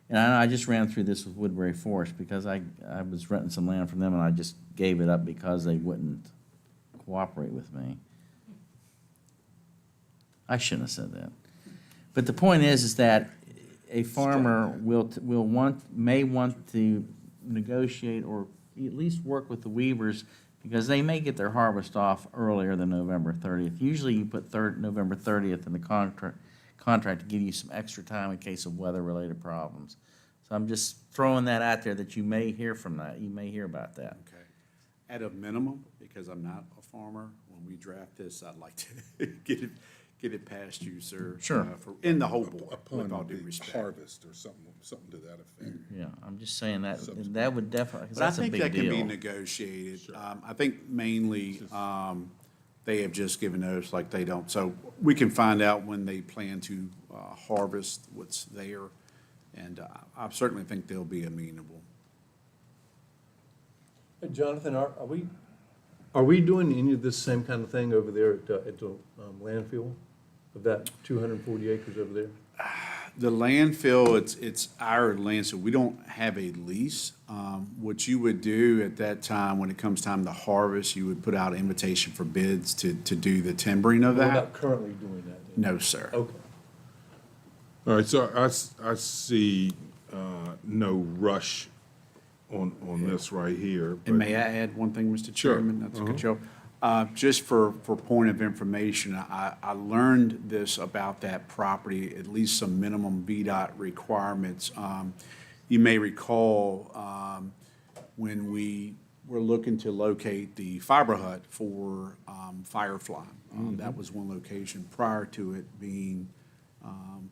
And I just ran through this with Woodbury Forest because I was renting some land from them and I just gave it up because they wouldn't cooperate with me. I shouldn't have said that. But the point is that a farmer may want to negotiate or at least work with the weavers because they may get their harvest off earlier than November 30th. Usually you put November 30th in the contract to give you some extra time in case of weather-related problems. So I'm just throwing that out there that you may hear from that. You may hear about that. Okay. At a minimum, because I'm not a farmer, when we draft this, I'd like to get it past you, sir. Sure. In the whole board, Upon with all due the respect. harvest or something to that effect. Yeah, I'm just saying that would definitely, because But I that's a think big that can be deal. negotiated. I think mainly, they have just given notice like they don't. So we can find out when they plan to harvest what's there. And I certainly think they'll be amenable. Hey, Jonathan, are we doing any of this same kind of thing over there at the landfill of that 240 acres over there? The landfill, it's our land, so we don't have a lease. What you would do at that time, when it comes time to harvest, you would put out an invitation for bids to do the timbering of We're that. not currently doing that then? No, sir. Okay. All right, so I see no rush on this right here. And but- may I add one thing, Mr. Sure. Chairman? Not to cut you off. Just for point of information, I learned this about that property, at least some minimum VDOT requirements. You may recall when we were looking to locate the fiber hut for Firefly. That was one location prior to it being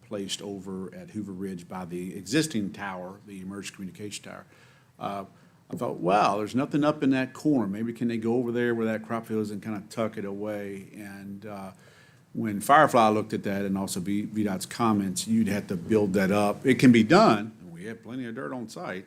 placed over at Hoover Ridge by the existing tower, the emergency communication tower. I thought, wow, there's nothing up in that corner. Maybe can they go over there where that crop field is and kind of tuck it away? And when Firefly looked at that and also VDOT's comments, you'd have to build that up. It can be done. We have plenty of dirt on site.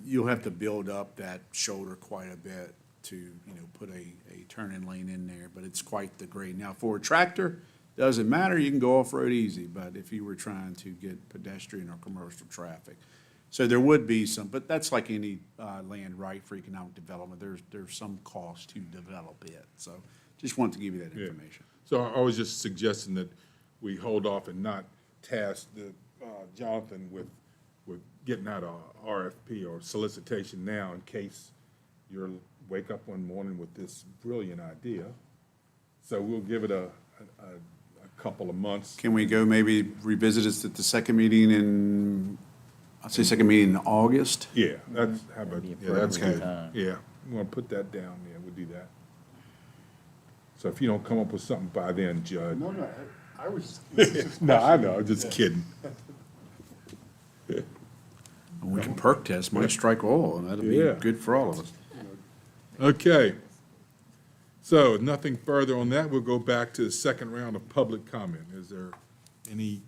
You'll have to build up that shoulder quite a bit to, put a turn-in lane in there, but it's quite the grade. Now, for a tractor, doesn't matter, you can go off-road easy, but if you were trying to get pedestrian or commercial traffic. So there would be some, but that's like any land right for economic development. There's some cost to develop it. So just wanted to give you that Yeah. information. So I was just suggesting that we hold off and not task Jonathan with getting out a RFP or solicitation now in case you wake up one morning with this brilliant idea. So we'll give it a couple of months. Can we go maybe revisit this at the second meeting I'd say second meeting in August? Yeah, that's, how about, That'd be yeah, that's appropriate good. time. Yeah, we want to put that down, yeah, we'll do that. So if you don't come up with something by then, Judd. No, no, I was. No, I know, I'm just kidding. We can perk test, might strike oil, and that'll be Yeah. good for all of us. Okay. So, nothing further on that, we'll go back to the second round of public comment. Is there any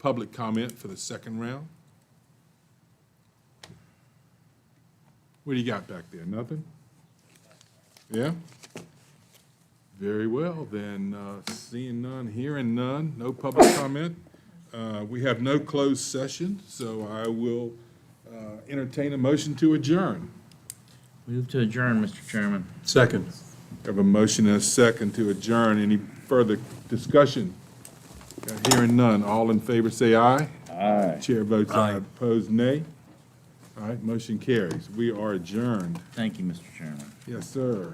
public comment for the second round? What do you got back there, nothing? Yeah? Very well, then, seeing none, hearing none, no public comment. We have no closed session, so I will entertain a motion to adjourn. Move to adjourn, Mr. Chairman. Second. Have a motion and a second to adjourn. Any further discussion? Hearing none. All in favor, say aye. Aye. Chair votes aye. Opposed, nay. All right, motion carries. We are adjourned. Thank you, Mr. Chairman. Yes, sir.